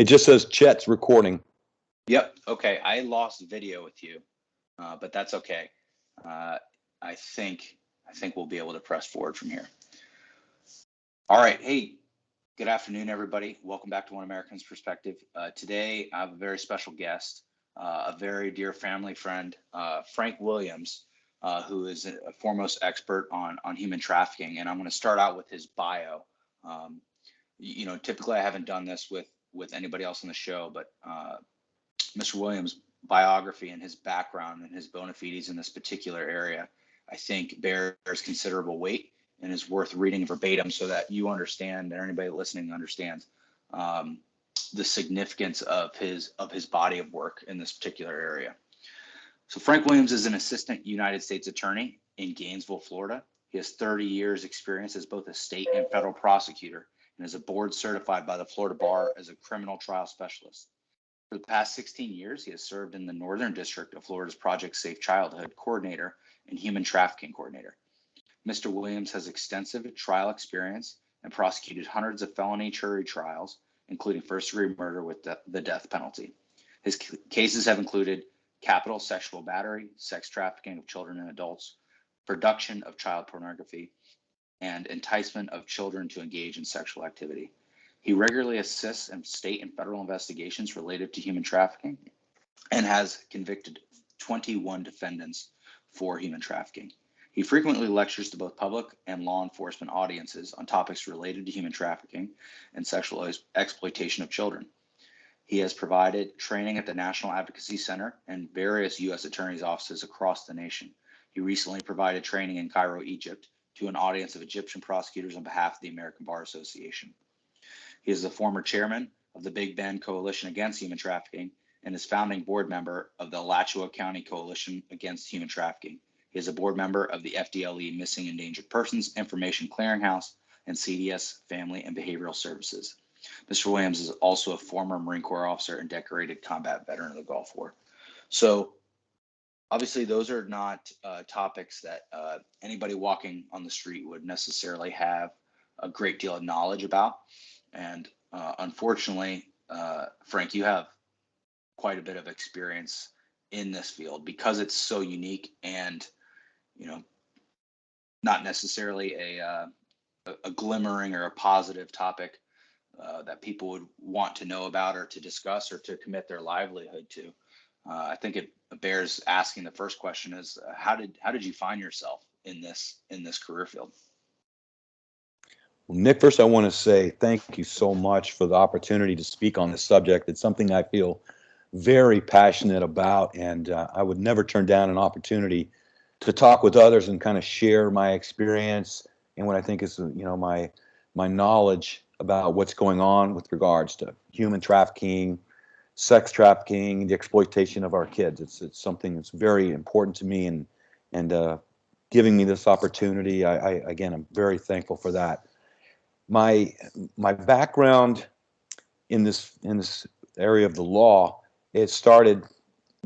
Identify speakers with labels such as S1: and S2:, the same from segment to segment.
S1: It just says Chet's recording.
S2: Yep. Okay. I lost video with you, but that's okay. I think we'll be able to press forward from here. All right. Hey, good afternoon, everybody. Welcome back to One American's Perspective. Today, I have a very special guest, a very dear family friend, Frank Williams, who is a foremost expert on human trafficking. And I'm going to start out with his bio. Typically I haven't done this with anybody else on the show, but Mr. Williams' biography and his background and his bona fides in this particular area, I think bears considerable weight and is worth reading verbatim so that you understand and anybody listening understands the significance of his body of work in this particular area. So Frank Williams is an assistant United States attorney in Gainesville, Florida. He has 30 years experience as both a state and federal prosecutor and is a board certified by the Florida Bar as a criminal trial specialist. For the past 16 years, he has served in the Northern District of Florida's Project Safe Childhood coordinator and human trafficking coordinator. Mr. Williams has extensive trial experience and prosecuted hundreds of felony jury trials, including first-degree murder with the death penalty. His cases have included capital sexual battery, sex trafficking of children and adults, production of child pornography, and enticement of children to engage in sexual activity. He regularly assists in state and federal investigations related to human trafficking and has convicted 21 defendants for human trafficking. He frequently lectures to both public and law enforcement audiences on topics related to human trafficking and sexual exploitation of children. He has provided training at the National Advocacy Center and various U.S. attorneys' offices across the nation. He recently provided training in Cairo, Egypt, to an audience of Egyptian prosecutors on behalf of the American Bar Association. He is the former chairman of the Big Bend Coalition Against Human Trafficking and is founding board member of the Alachua County Coalition Against Human Trafficking. He is a board member of the FDLE Missing Endangered Persons Information Clearinghouse and CDS Family and Behavioral Services. Mr. Williams is also a former Marine Corps officer and decorated combat veteran of the Gulf War. So obviously those are not topics that anybody walking on the street would necessarily have a great deal of knowledge about. And unfortunately, Frank, you have quite a bit of experience in this field because it's so unique and, not necessarily a glimmering or a positive topic that people would want to know about or to discuss or to commit their livelihood to. I think it bears asking. The first question is, how did you find yourself in this career field?
S1: Well, Nick, first I want to say thank you so much for the opportunity to speak on this subject. It's something I feel very passionate about, and I would never turn down an opportunity to talk with others and kind of share my experience and what I think is, my knowledge about what's going on with regards to human trafficking, sex trafficking, the exploitation of our kids. It's something that's very important to me, and giving me this opportunity, I'm very thankful for that. My background in this area of the law, it started,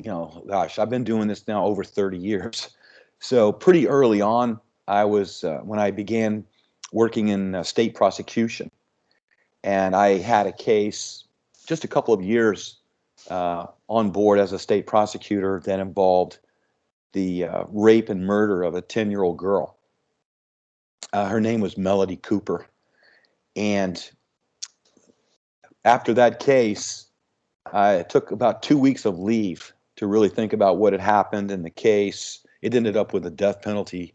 S1: I've been doing this now over 30 years. So pretty early on, I was when I began working in state prosecution, and I had a case just a couple of years on board as a state prosecutor that involved the rape and murder of a 10-year-old girl. Her name was Melody Cooper. And after that case, I took about 2 weeks of leave to really think about what had happened in the case. It ended up with a death penalty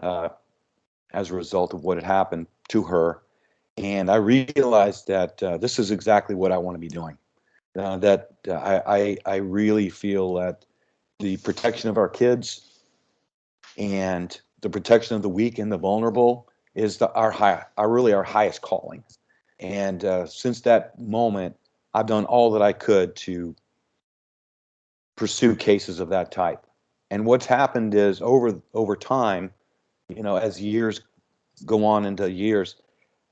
S1: as a result of what had happened to her. And I realized that this is exactly what I want to be doing. I really feel that the protection of our kids and the protection of the weak and the vulnerable is our highest calling. And since that moment, I've done all that I could to pursue cases of that type. And what's happened is over time, as years go on into years,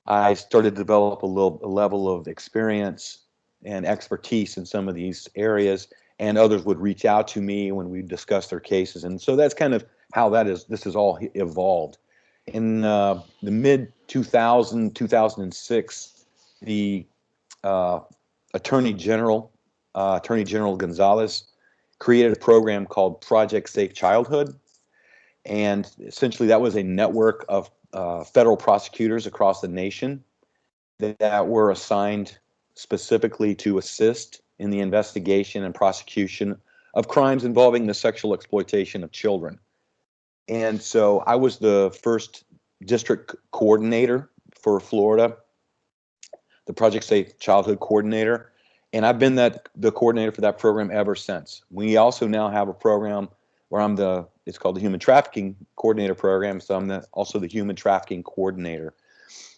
S1: I started to develop a level of experience and expertise in some of these areas, and others would reach out to me when we discuss their cases. And so that's kind of how this has all evolved. In the mid 2006, Attorney General Gonzalez created a program called Project Safe Childhood. And essentially, that was a network of federal prosecutors across the nation that were assigned specifically to assist in the investigation and prosecution of crimes involving the sexual exploitation of children. And so I was the first district coordinator for Florida, the Project Safe Childhood coordinator. And I've been the coordinator for that program ever since. We also now have a program where it's called the Human Trafficking Coordinator Program. So I'm also the Human Trafficking Coordinator.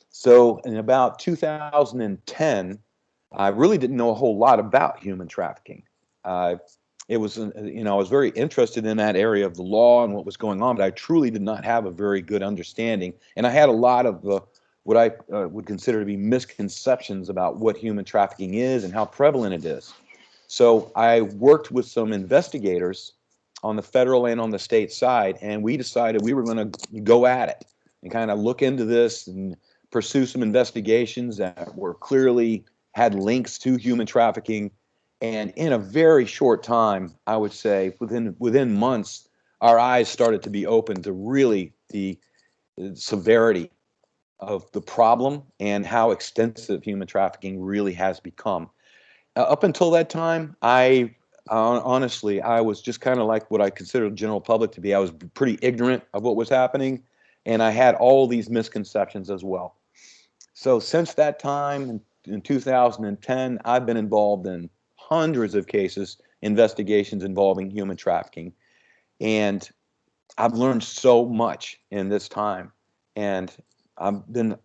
S1: So in about 2010, I really didn't know a whole lot about human trafficking. Uh, it was, I was very interested in that area of the law and what was going on, but I truly did not have a very good understanding. And I had a lot of what I would consider to be misconceptions about what human trafficking is and how prevalent it is. So I worked with some investigators on the federal and on the state side, and we decided we were going to go at it and kind of look into this and pursue some investigations that were clearly had links to human trafficking. And in a very short time, I would say within months, our eyes started to be open to really the severity of the problem and how extensive human trafficking really has become. Up until that time, honestly, I was just kind of like what I consider the general public to be. I was pretty ignorant of what was happening, and I had all these misconceptions as well. So since that time, in 2010, I've been involved in hundreds of cases, investigations involving human trafficking, and I've learned so much in this time. And I've been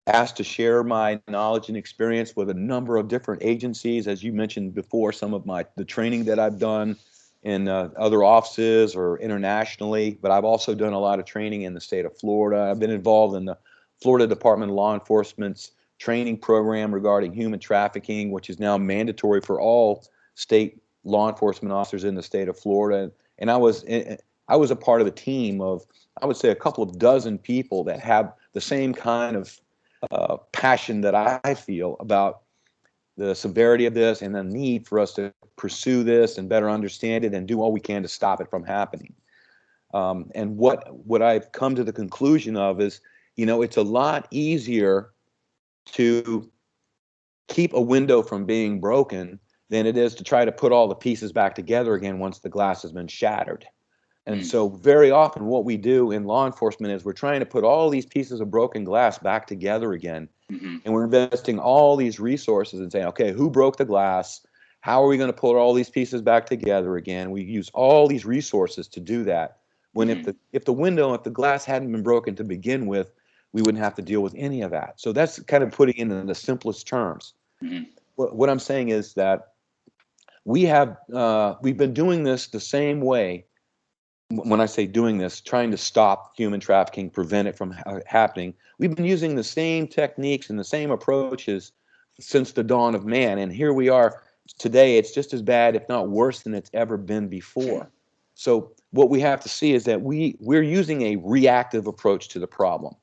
S1: asked to share my knowledge and experience with a number of different agencies. As you mentioned before, some of the training that I've done in other offices or internationally, but I've also done a lot of training in the state of Florida. I've been involved in the Florida Department of Law Enforcement's training program regarding human trafficking, which is now mandatory for all state law enforcement officers in the state of Florida. And I was a part of a team of, I would say, a couple of dozen people that have the same kind of passion that I feel about the severity of this and the need for us to pursue this and better understand it and do all we can to stop it from happening. And what I've come to the conclusion of is, it's a lot easier to keep a window from being broken than it is to try to put all the pieces back together again once the glass has been shattered. And so very often what we do in law enforcement is we're trying to put all these pieces of broken glass back together again.
S2: Mm-hmm.
S1: And we're investing all these resources and saying, okay, who broke the glass? How are we going to put all these pieces back together again? We use all these resources to do that. When
S2: Mm-hmm.
S1: if the glass hadn't been broken to begin with, we wouldn't have to deal with any of that. So that's kind of putting it in the simplest terms.
S2: Mm-hmm.
S1: What I'm saying is that we've been doing this the same way. When I say doing this, trying to stop human trafficking, prevent it from happening, we've been using the same techniques and the same approaches since the dawn of man. And here we are today. It's just as bad, if not worse, than it's ever been before. So what we have to see is that we're using a reactive approach to the problem.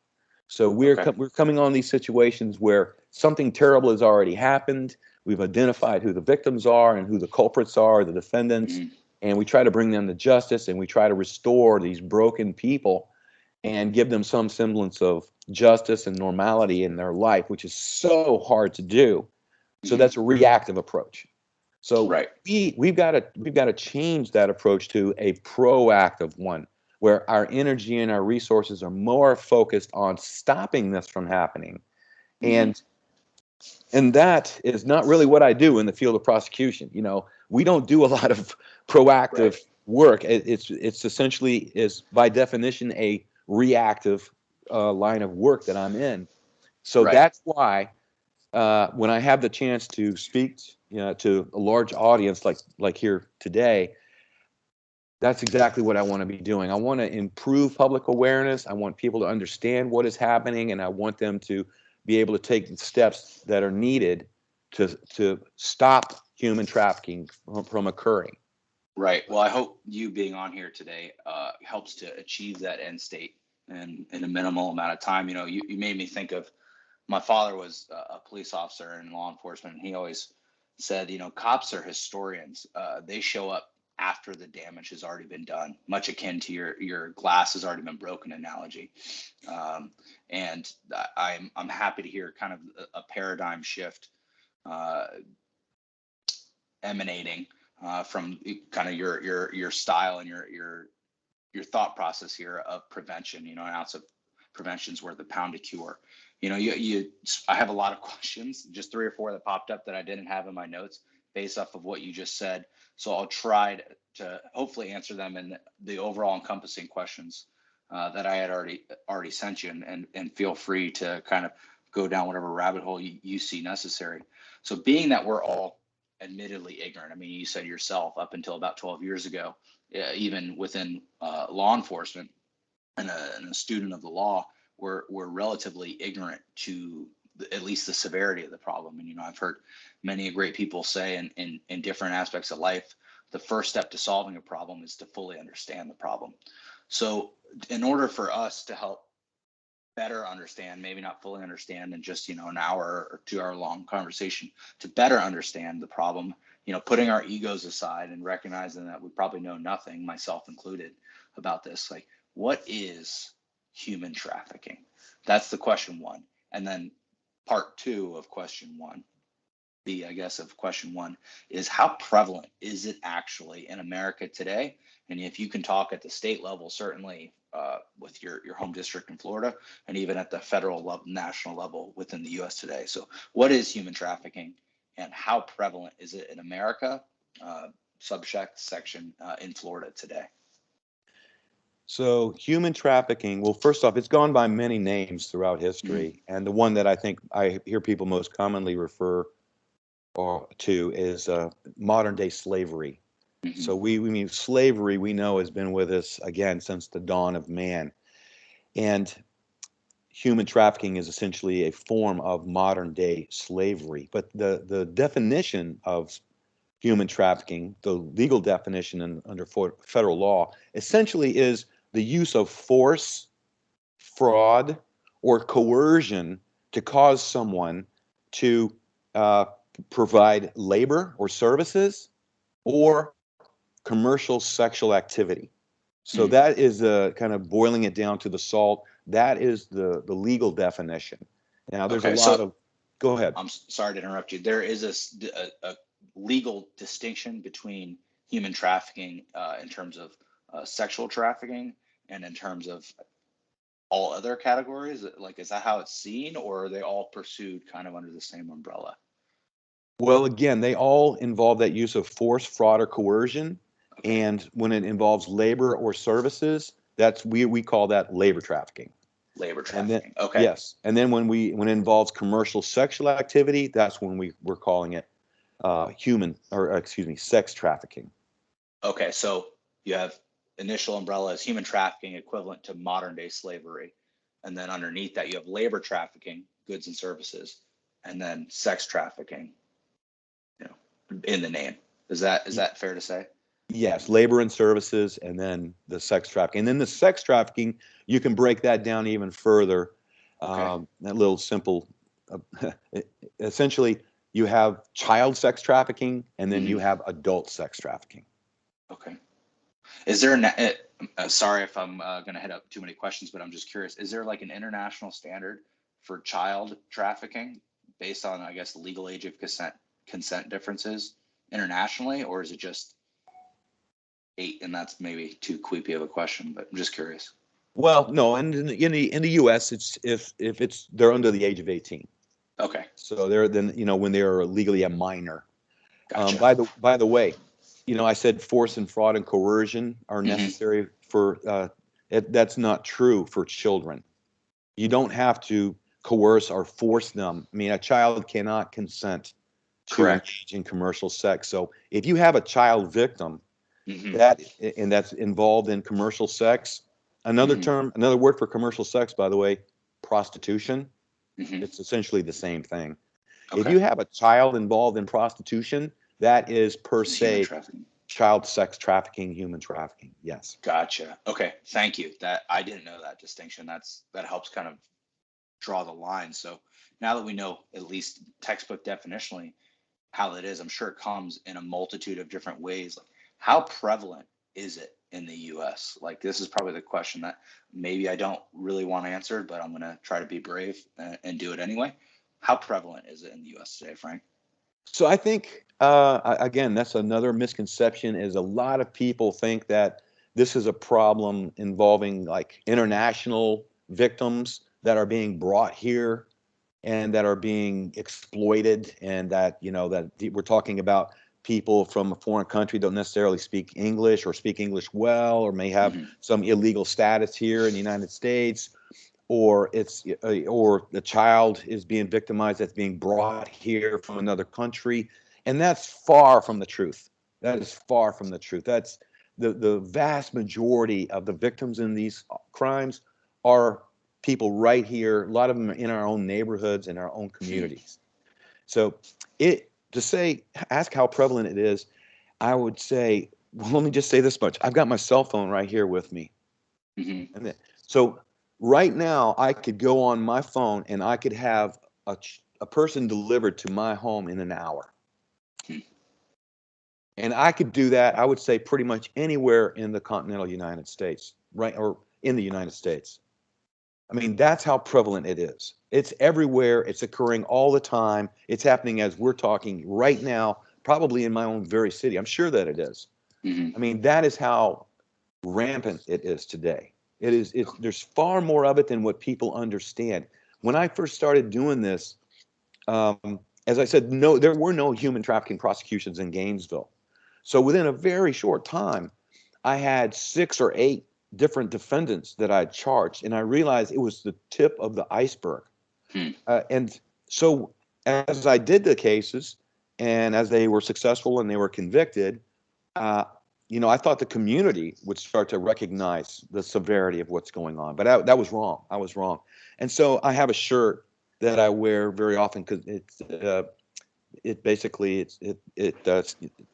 S1: So we're coming on these situations where something terrible has already happened. We've identified who the victims are and who the culprits are, the defendants,
S2: Mm-hmm.
S1: and we try to bring them to justice, and we try to restore these broken people and give them some semblance of justice and normality in their life, which is so hard to do. So that's a reactive approach. So
S2: Right.
S1: we've got to change that approach to a proactive one, where our energy and our resources are more focused on stopping this from happening.
S2: Mm-hmm.
S1: And that is not really what I do in the field of prosecution. We don't do a lot of proactive work. It's essentially is by definition a reactive line of work that I'm in. So
S2: Right.
S1: that's why when I have the chance to speak, to a large audience like here today, that's exactly what I want to be doing. I want to improve public awareness. I want people to understand what is happening, and I want them to be able to take the steps that are needed to stop human trafficking from occurring.
S2: Right. Well, I hope you being on here today helps to achieve that end state in a minimal amount of time. You made me think of my father was a police officer in law enforcement. And he always said, cops are historians. They show up after the damage has already been done, much akin to your glass has already been broken analogy. And I'm happy to hear kind of a paradigm shift uh, emanating from kind of your style and your thought process here of prevention. An ounce of prevention is worth a pound of cure. I have a lot of questions, just 3 or 4 that popped up that I didn't have in my notes based off of what you just said. So I'll try to hopefully answer them in the overall encompassing questions that I had already sent you, and feel free to kind of go down whatever rabbit hole you see necessary. So being that we're all admittedly ignorant, I mean, you said yourself up until about 12 years ago, even within law enforcement and a student of the law, we're relatively ignorant to at least the severity of the problem. And I've heard many great people say in different aspects of life, the first step to solving a problem is to fully understand the problem. So in order for us to help better understand, maybe not fully understand in just, an hour or 2 hour long conversation, to better understand the problem, putting our egos aside and recognizing that we probably know nothing, myself included, about this. Like, what is human trafficking? That's the question one. And then part two of question one, B, I guess, of question one is, how prevalent is it actually in America today? And if you can talk at the state level, certainly with your home district in Florida, and even at the federal level, national level within the U.S. today. So, what is human trafficking, and how prevalent is it in America? Subject section in Florida today.
S1: So human trafficking, well, first off, it's gone by many names throughout
S2: Mm-hmm.
S1: history, and the one that I think I hear people most commonly refer to is modern day slavery.
S2: Mm-hmm.
S1: So we mean slavery, we know, has been with us again since the dawn of man. And human trafficking is essentially a form of modern day slavery. But the definition of human trafficking, the legal definition under federal law, essentially is the use of force, fraud, or coercion to cause someone to uh, provide labor or services or commercial sexual activity. So
S2: Mm-hmm.
S1: that is kind of boiling it down to the salt. That is the legal definition. Now, there's a
S2: Okay,
S1: lot
S2: so
S1: of, go ahead.
S2: I'm sorry to interrupt you. There is a legal distinction between human trafficking in terms of sexual trafficking and in terms of all other categories. Like, is that how it's seen, or are they all pursued kind of under the same umbrella?
S1: Well, again, they all involve that use of force, fraud, or coercion.
S2: Okay,
S1: And when it involves labor or services, that's we call that labor trafficking.
S2: labor
S1: And then
S2: trafficking. Okay,
S1: yes, and then when it involves commercial sexual activity, that's when we're calling it human, or excuse me, sex trafficking.
S2: okay. So you have initial umbrella is human trafficking, equivalent to modern day slavery, and then underneath that you have labor trafficking, goods and services, and then sex trafficking, in the name. Is that fair to say?
S1: Yes, labor and services, and then the sex trafficking. And then the sex trafficking, you can break that down even further.
S2: Okay.
S1: That little simple, essentially, you have child sex trafficking, and then you
S2: Hmm.
S1: have adult sex trafficking.
S2: Okay. Is there sorry if I'm going to head up too many questions, but I'm just curious. Is there like an international standard for child trafficking based on, I guess, the legal age of consent differences internationally, or is it just 8? And that's maybe too creepy of a question, but I'm just curious.
S1: Well, no, and in the U.S., it's if it's they're under the age of 18,
S2: Okay.
S1: so they're then when they are legally a minor.
S2: Gotcha.
S1: By the way, I said force and fraud and coercion are
S2: Hmm.
S1: necessary for. That's not true for children. You don't have to coerce or force them. I mean, a child cannot consent to
S2: Correct.
S1: engage in commercial sex. So if you have a child victim
S2: Hmm.
S1: that and that's involved in commercial sex,
S2: Hmm.
S1: another word for commercial sex, by the way, prostitution.
S2: Hmm.
S1: It's essentially the same thing. If
S2: Okay.
S1: you have a child involved in prostitution, that is per
S2: This is human
S1: se
S2: trafficking.
S1: child sex trafficking, human trafficking. Yes.
S2: Gotcha. Okay. Thank you. That I didn't know that distinction. That helps kind of draw the line. So now that we know at least textbook definitionally, how it is. I'm sure it comes in a multitude of different ways. Like, how prevalent is it in the U.S.? Like, this is probably the question that maybe I don't really want to answer, but I'm going to try to be brave and do it anyway. How prevalent is it in the U.S. today, Frank?
S1: So I think again, that's another misconception. Is a lot of people think that this is a problem involving like international victims that are being brought here and that are being exploited, and that that we're talking about people from a foreign country don't necessarily speak English or speak English well, or may have
S2: Mm-hmm.
S1: some illegal status here in the United States, or or the child is being victimized that's being brought here from another country, and that's far from the truth. That is far from the truth. That's the vast majority of the victims in these crimes are people right here. A lot of them are in our own neighborhoods, in our own communities. So it to say ask how prevalent it is, I would say, well, let me just say this much. I've got my cell phone right here with me.
S2: Mm-hmm.
S1: And then, so right now, I could go on my phone and I could have a person delivered to my home in an hour. And I could do that, I would say, pretty much anywhere in the continental United States, right? Or in the United States. I mean, that's how prevalent it is. It's everywhere. It's occurring all the time. It's happening as we're talking right now, probably in my own very city. I'm sure that it is.
S2: Mm-hmm.
S1: I mean, that is how rampant it is today. There's far more of it than what people understand. When I first started doing this, as I said, no, there were no human trafficking prosecutions in Gainesville. So within a very short time, I had 6 or 8 different defendants that I charged, and I realized it was the tip of the iceberg.
S2: Hmm.
S1: And so as I did the cases, and as they were successful and they were convicted, uh, I thought the community would start to recognize the severity of what's going on, but that was wrong. I was wrong. And so I have a shirt that I wear very often because it basically it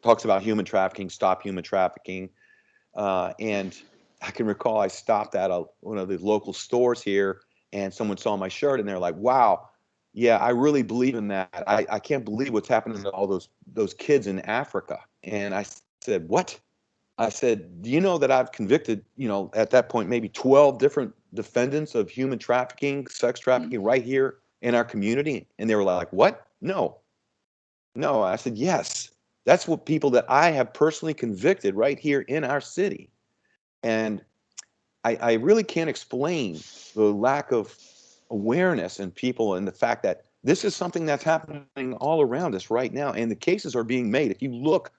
S1: talks about human trafficking, stop human trafficking, and I can recall I stopped at one of the local stores here, and someone saw my shirt, and they're like, "Wow, yeah, I really believe in that. I can't believe what's happening to all those kids in Africa." And I said, "What?" I said, "Do you know that I've convicted, at that point, maybe 12 different defendants of human trafficking, sex
S2: Hmm.
S1: trafficking right here in our community?" And they were like, "What? No, no." I said, "Yes, that's what people that I have personally convicted right here in our city." And I really can't explain the lack of awareness in people and the fact that this is something that's happening all around us right now. And the cases are being made. If you look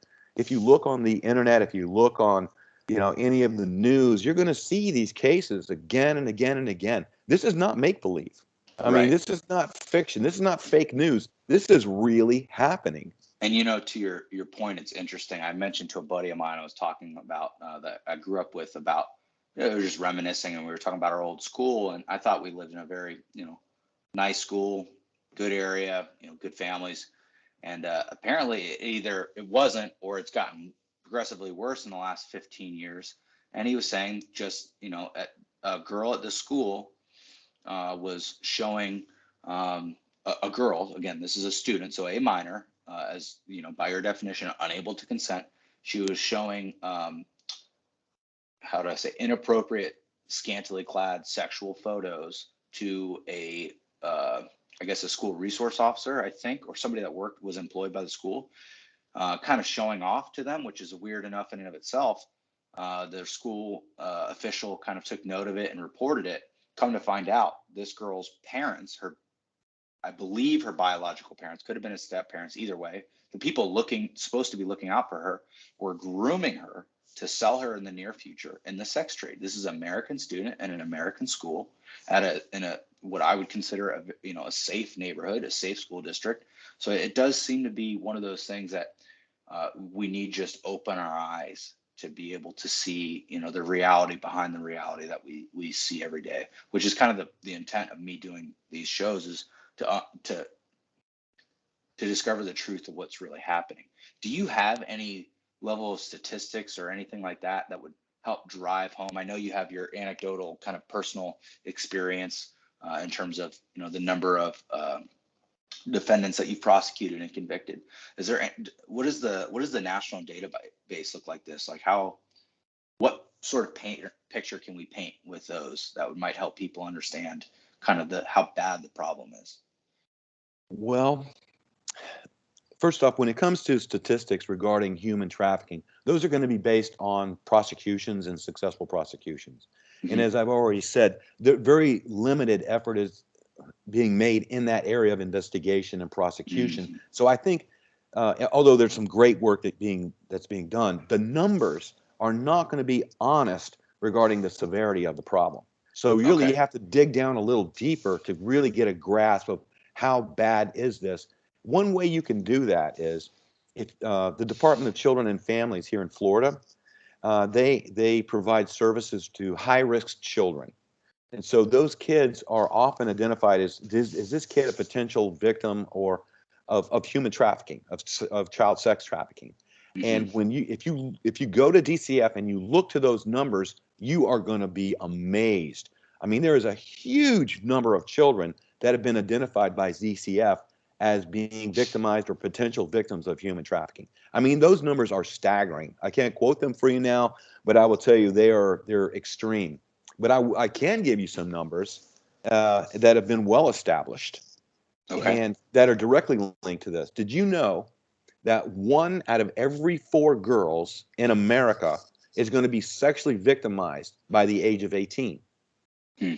S1: on the internet, if you look on, any of the news, you're going to see these cases again and again and again. This is not make believe. I mean,
S2: Right.
S1: this is not fiction. This is not fake news. This is really happening.
S2: And to your point, it's interesting. I mentioned to a buddy of mine I was talking about that I grew up with about. We were just reminiscing, and we were talking about our old school, and I thought we lived in a very nice school, good area, good families, and apparently either it wasn't or it's gotten progressively worse in the last 15 years. And he was saying just a girl at the school was showing a girl, again, this is a student, so a minor, as by your definition, unable to consent. She was showing, how do I say, inappropriate, scantily clad sexual photos to uh, I guess, a school resource officer, I think, or somebody that was employed by the school, kind of showing off to them, which is weird enough in and of itself. The school official kind of took note of it and reported it. Come to find out, this girl's parents, I believe her biological parents, could have been his step parents, either way. The people supposed to be looking out for her, were grooming her to sell her in the near future in the sex trade. This is an American student in an American school in a what I would consider a safe neighborhood, a safe school district. So it does seem to be one of those things that we need just open our eyes to be able to see, the reality behind the reality that we see every day, which is kind of the intent of me doing these shows, is to discover the truth of what's really happening. Do you have any level of statistics or anything like that would help drive home? I know you have your anecdotal kind of personal experience in terms of the number of defendants that you've prosecuted and convicted. Is there what is the national database look like this? Like what sort of picture can we paint with those that might help people understand kind of how bad the problem is?
S1: Well, first off, when it comes to statistics regarding human trafficking, those are going to be based on prosecutions and successful prosecutions. And
S2: Mm-hmm.
S1: as I've already said, the very limited effort is being made in that area of investigation and prosecution.
S2: Mm-hmm.
S1: So I think, although there's some great work that's being done, the numbers are not going to be honest regarding the severity of the problem. So really,
S2: Okay.
S1: you have to dig down a little deeper to really get a grasp of how bad is this. One way you can do that is if the Department of Children and Families here in Florida, they provide services to high risk children. And so those kids are often identified as is this kid a potential victim or of human trafficking, of child sex trafficking.
S2: Mm-hmm.
S1: And when if you go to DCF and you look to those numbers, you are going to be amazed. I mean, there is a huge number of children that have been identified by DCF as being victimized or potential victims of human trafficking. I mean, those numbers are staggering. I can't quote them for you now, but I will tell you they're extreme. But I can give you some numbers that have been well established
S2: Okay.
S1: and that are directly linked to this. Did you know that 1 out of every 4 girls in America is going to be sexually victimized by the age of 18?
S2: Hmm.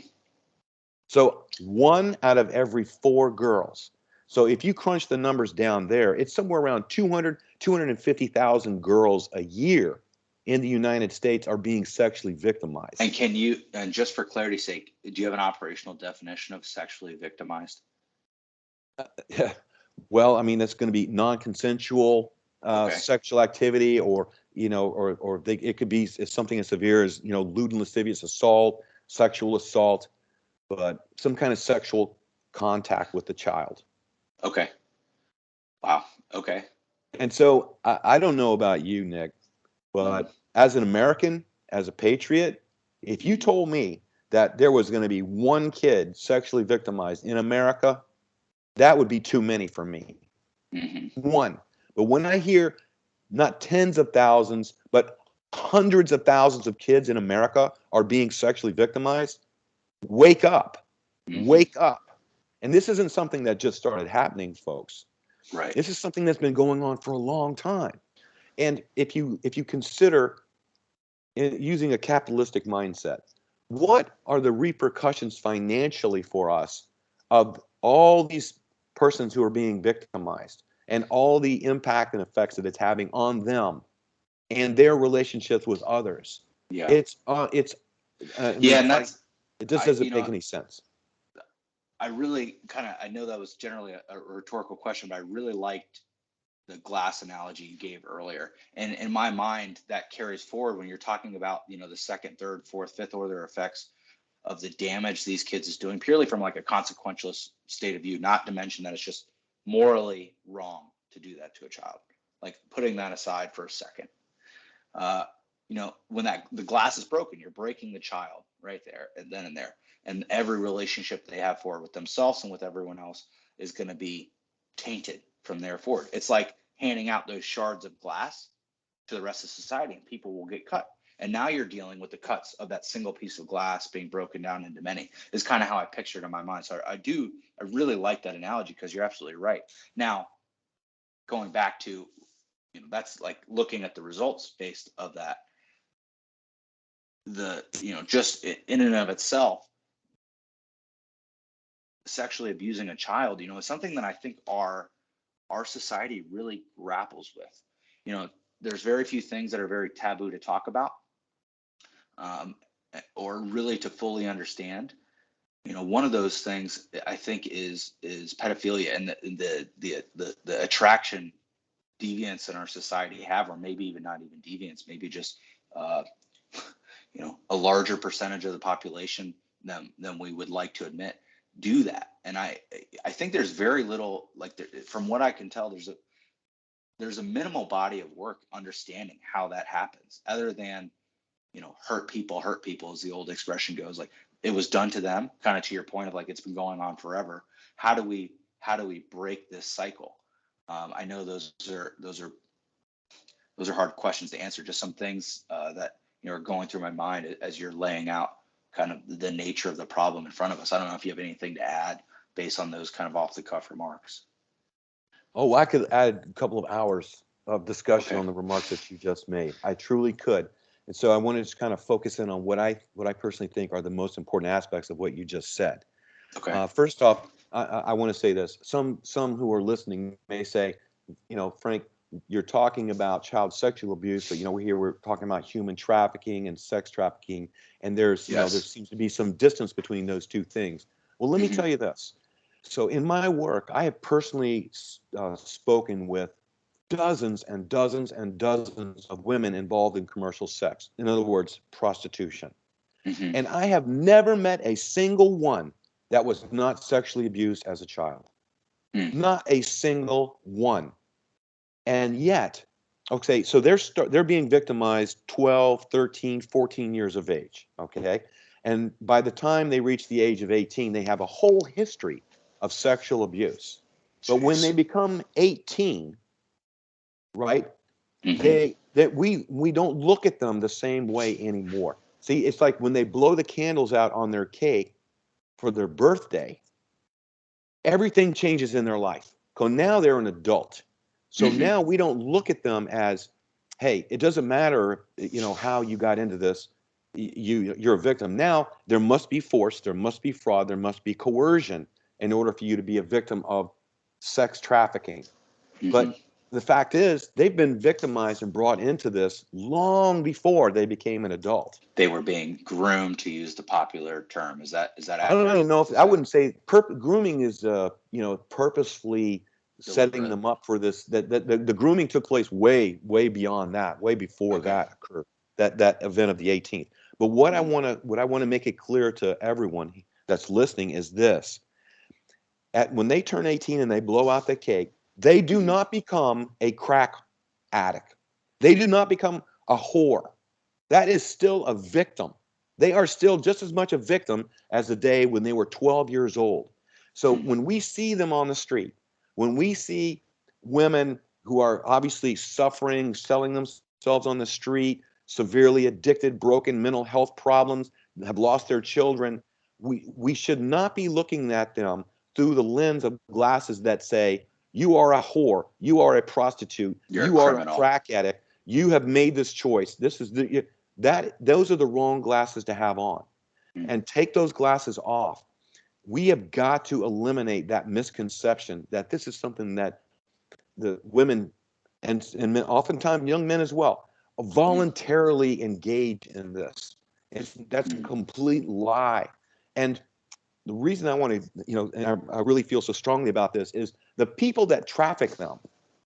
S1: So 1 out of every 4 girls. So if you crunch the numbers down there, it's somewhere around 250,000 girls a year in the United States are being sexually victimized.
S2: And just for clarity's sake, do you have an operational definition of sexually victimized?
S1: Well, I mean, that's going to be non-consensual
S2: Okay.
S1: sexual activity, or it could be something as severe as lewd and lascivious assault, sexual assault, but some kind of sexual contact with the child.
S2: Okay. Wow. Okay.
S1: And so I don't know about you, Nick,
S2: Mm-hmm.
S1: but as an American, as a patriot, if you
S2: Mm-hmm.
S1: told me that there was going to be one kid sexually victimized in America, that would be too many for me.
S2: Mm-hmm.
S1: One. But when I hear not tens of thousands, but hundreds of thousands of kids in America are being sexually victimized, wake up.
S2: Mm-hmm.
S1: Wake up. And this isn't something that just started happening, folks.
S2: Right.
S1: This is something that's been going on for a long time. And if you consider using a capitalistic mindset, what are the repercussions financially for us of all these persons who are being victimized and all the impact and effects that it's having on them and their relationships with others?
S2: Yeah.
S1: It's I
S2: Yeah,
S1: mean,
S2: and that's
S1: it just
S2: I
S1: doesn't make any sense.
S2: I really I know that was generally a rhetorical question, but I really liked the glass analogy you gave earlier. And in my mind, that carries forward when you're talking about, the second, third, fourth, fifth order effects of the damage these kids is doing purely from like a consequentialist state of view, not to mention that it's just morally wrong to do that to a child. Like putting that aside for a second. Uh, when the glass is broken, you're breaking the child right there and then and there. And every relationship they have forward with themselves and with everyone else is going to be tainted from there forward. It's like handing out those shards of glass to the rest of society and people will get cut. And now you're dealing with the cuts of that single piece of glass being broken down into many, is kind of how I pictured in my mind. So I really like that analogy because you're absolutely right. Now, going back to, that's like looking at the results based of that. Just in and of itself, sexually abusing a child, is something that I think our society really grapples with. You know, there's very few things that are very taboo to talk about, um, or really to fully understand. One of those things I think is pedophilia and the attraction deviants in our society have, or maybe even not even deviants, maybe just uh, a larger percentage of the population than we would like to admit do that. And I think there's very little, like from what I can tell, there's a minimal body of work understanding how that happens, other than hurt people, as the old expression goes. Like, it was done to them, kind of to your point of like, it's been going on forever. How do we how do we break this cycle? I know those are hard questions to answer. Just some things that are going through my mind as you're laying out kind of the nature of the problem in front of us. I don't know if you have anything to add based on those kind of off the cuff remarks.
S1: Oh, I could add a couple of hours of discussion
S2: Okay.
S1: on the remarks that you just made. I truly could. And so I want to just kind of focus in on what I personally think are the most important aspects of what you just said.
S2: Okay.
S1: First off, I want to say this. Some who are listening may say, Frank, you're talking about child sexual abuse, but we're talking about human trafficking and sex trafficking, and there
S2: Yes.
S1: seems to be some distance between those two things. Well, let me
S2: Hmm.
S1: tell you this. So in my work, I have personally spoken with dozens and dozens and dozens of women involved in commercial sex. In other words, prostitution.
S2: Hmm.
S1: And I have never met a single one that was not sexually abused as a child.
S2: Mm.
S1: Not a single one. And yet, okay, so they're being victimized 12, 13, 14 years of age, okay? And by the time they reach the age of 18, they have a whole history of sexual abuse. But when they
S2: Jeez.
S1: become 18, right?
S2: Hmm.
S1: We don't look at them the same way anymore. See, it's like when they blow the candles out on their cake for their birthday, everything changes in their life. So now they're an adult. So
S2: Hmm.
S1: now we don't look at them as, hey, it doesn't matter, how you got into this. You're a victim. Now there must be force, there must be fraud, there must be coercion in order for you to be a victim of sex trafficking.
S2: Hmm.
S1: But the fact is, they've been victimized and brought into this long before they became an adult.
S2: They were being groomed, to use the popular term. Is that
S1: I don't
S2: accurate
S1: even know if
S2: to
S1: I
S2: say?
S1: wouldn't say grooming is purposefully setting
S2: Deliberate.
S1: them up for this. That the grooming took place way beyond that, way before
S2: Okay.
S1: that occurred. That event of the 18th. But what I
S2: Mm.
S1: want to make it clear to everyone that's listening is this: when they turn 18 and they blow out the cake, they do
S2: Hmm.
S1: not become a crack addict. They do not become a whore. That is still a victim. They are still just as much a victim as the day when they were 12 years old. So
S2: Mm.
S1: when we see them on the street, when we see women who are obviously suffering, selling themselves on the street, severely addicted, broken mental health problems, have lost their children, we should not be looking at them through the lens of glasses that say, you are a whore, you are a prostitute,
S2: You're a
S1: you are a
S2: criminal.
S1: crack addict, you have made this choice. This is those are the wrong glasses to have on.
S2: Mm.
S1: And take those glasses off. We have got to eliminate that misconception that this is something that the women and men, oftentimes young men as well,
S2: Mm.
S1: voluntarily engage in this. That's a
S2: Mm.
S1: complete lie. And the reason I want to, and I really feel so strongly about this is the people that traffic them.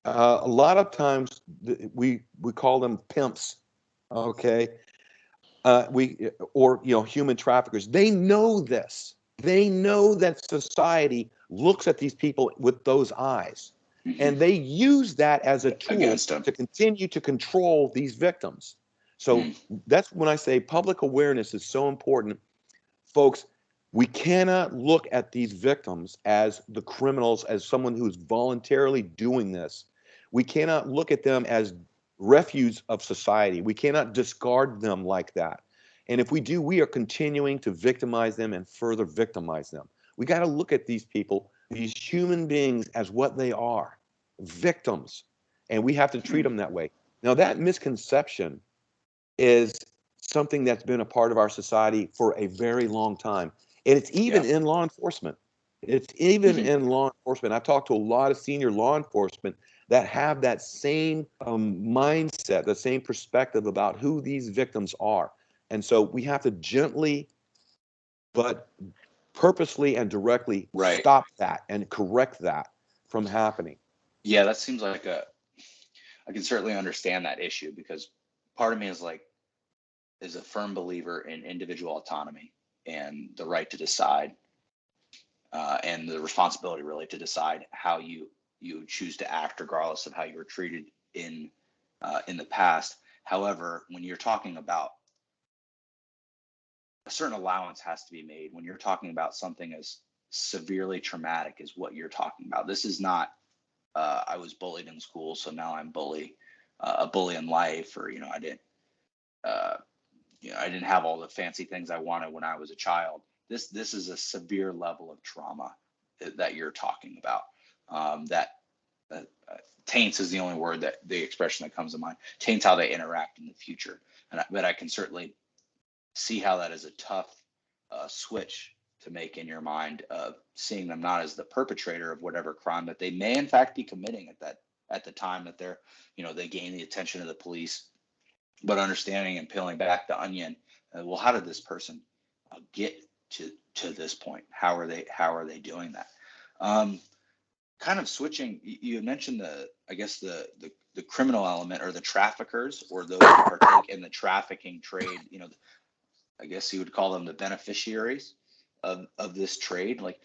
S1: A lot of times we call them pimps, okay? We or human traffickers. They know this. They know that society looks at these people with those eyes,
S2: Hmm.
S1: and they use that as a tool
S2: Against them.
S1: to continue to control these victims. So
S2: Mm.
S1: that's when I say public awareness is so important, folks. We cannot look at these victims as the criminals, as someone who's voluntarily doing this. We cannot look at them as refuse of society. We cannot discard them like that. And if we do, we are continuing to victimize them and further victimize them. We got to look at these people, these human beings, as what they are, victims. And we have to treat
S2: Mm.
S1: them that way. Now, that misconception is something that's been a part of our society for a very long time. And it's even
S2: Yeah.
S1: in law enforcement. It's even
S2: Hmm.
S1: in law enforcement. I've talked to a lot of senior law enforcement that have that same mindset, the same perspective about who these victims are. And so we have to gently but purposely and directly
S2: Right.
S1: stop that and correct that from happening.
S2: Yeah, that seems like I can certainly understand that issue because part of me is a firm believer in individual autonomy and the right to decide, and the responsibility really to decide how you choose to act regardless of how you were treated in the past. However, when you're talking about a certain allowance has to be made when you're talking about something as severely traumatic as what you're talking about. This is not, I was bullied in school, so now I'm a bully in life, or, uh, I didn't have all the fancy things I wanted when I was a child. This is a severe level of trauma that you're talking about. That taints is the only word, that the expression that comes to mind. Taints how they interact in the future, but I can certainly see how that is a tough switch to make in your mind of seeing them not as the perpetrator of whatever crime that they may in fact be committing at the time that they gain the attention of the police, but understanding and peeling back the onion. Well, how did this person get to this point? How are they doing that? Kind of switching, you mentioned the criminal element, or the traffickers, or those who partake in the trafficking trade. I guess you would call them the beneficiaries of this trade. Like,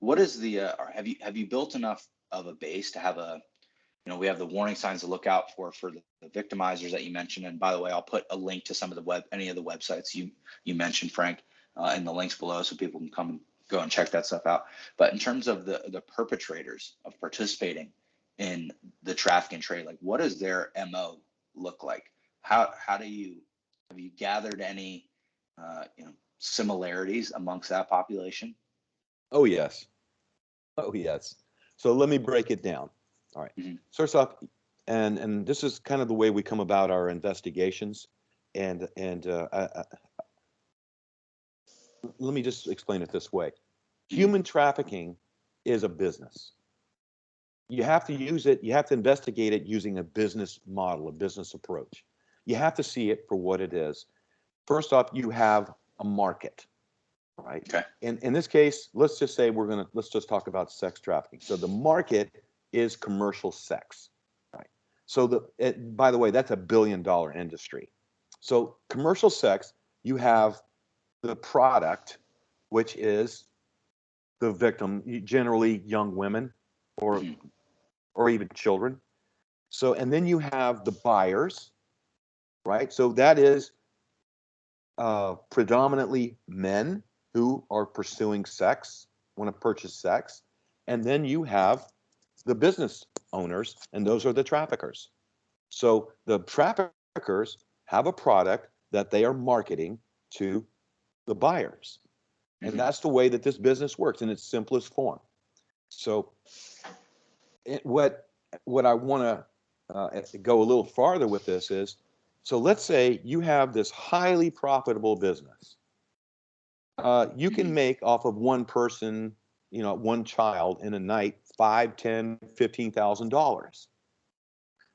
S2: what is have you built enough of a base to have we have the warning signs to look out for the victimizers that you mentioned. And by the way, I'll put a link to some of any of the websites you mentioned, Frank, in the links below, so people can come and go and check that stuff out. But in terms of the perpetrators of participating in the trafficking trade, like, what does their MO look like? How have you gathered any similarities amongst that population?
S1: Oh, yes. Oh, yes. So let me break it down. All right.
S2: Mm-hmm.
S1: First off, and this is kind of the way we come about our investigations. And let me just explain it this way. Human trafficking is a business. You have to use it, you have to investigate it using a business model, a business approach. You have to see it for what it is. First off, you have a market, right?
S2: Okay.
S1: In this case, let's just say let's just talk about sex trafficking. So the market is commercial sex, right? So by the way, that's $1 billion industry. So commercial sex, you have the product, which is the victim, generally young women or
S2: Mm-hmm.
S1: or even children. So, and then you have the buyers, right? So that is predominantly men who are pursuing sex, want to purchase sex. And then you have the business owners, and those are the traffickers. So the traffickers have a product that they are marketing to the buyers. And
S2: Mm-hmm.
S1: that's the way that this business works in its simplest form. So what I want to go a little farther with this is, so let's say you have this highly profitable business. You can
S2: Mm-hmm.
S1: make off of one person, one child in a night, $5, $10, $15,000.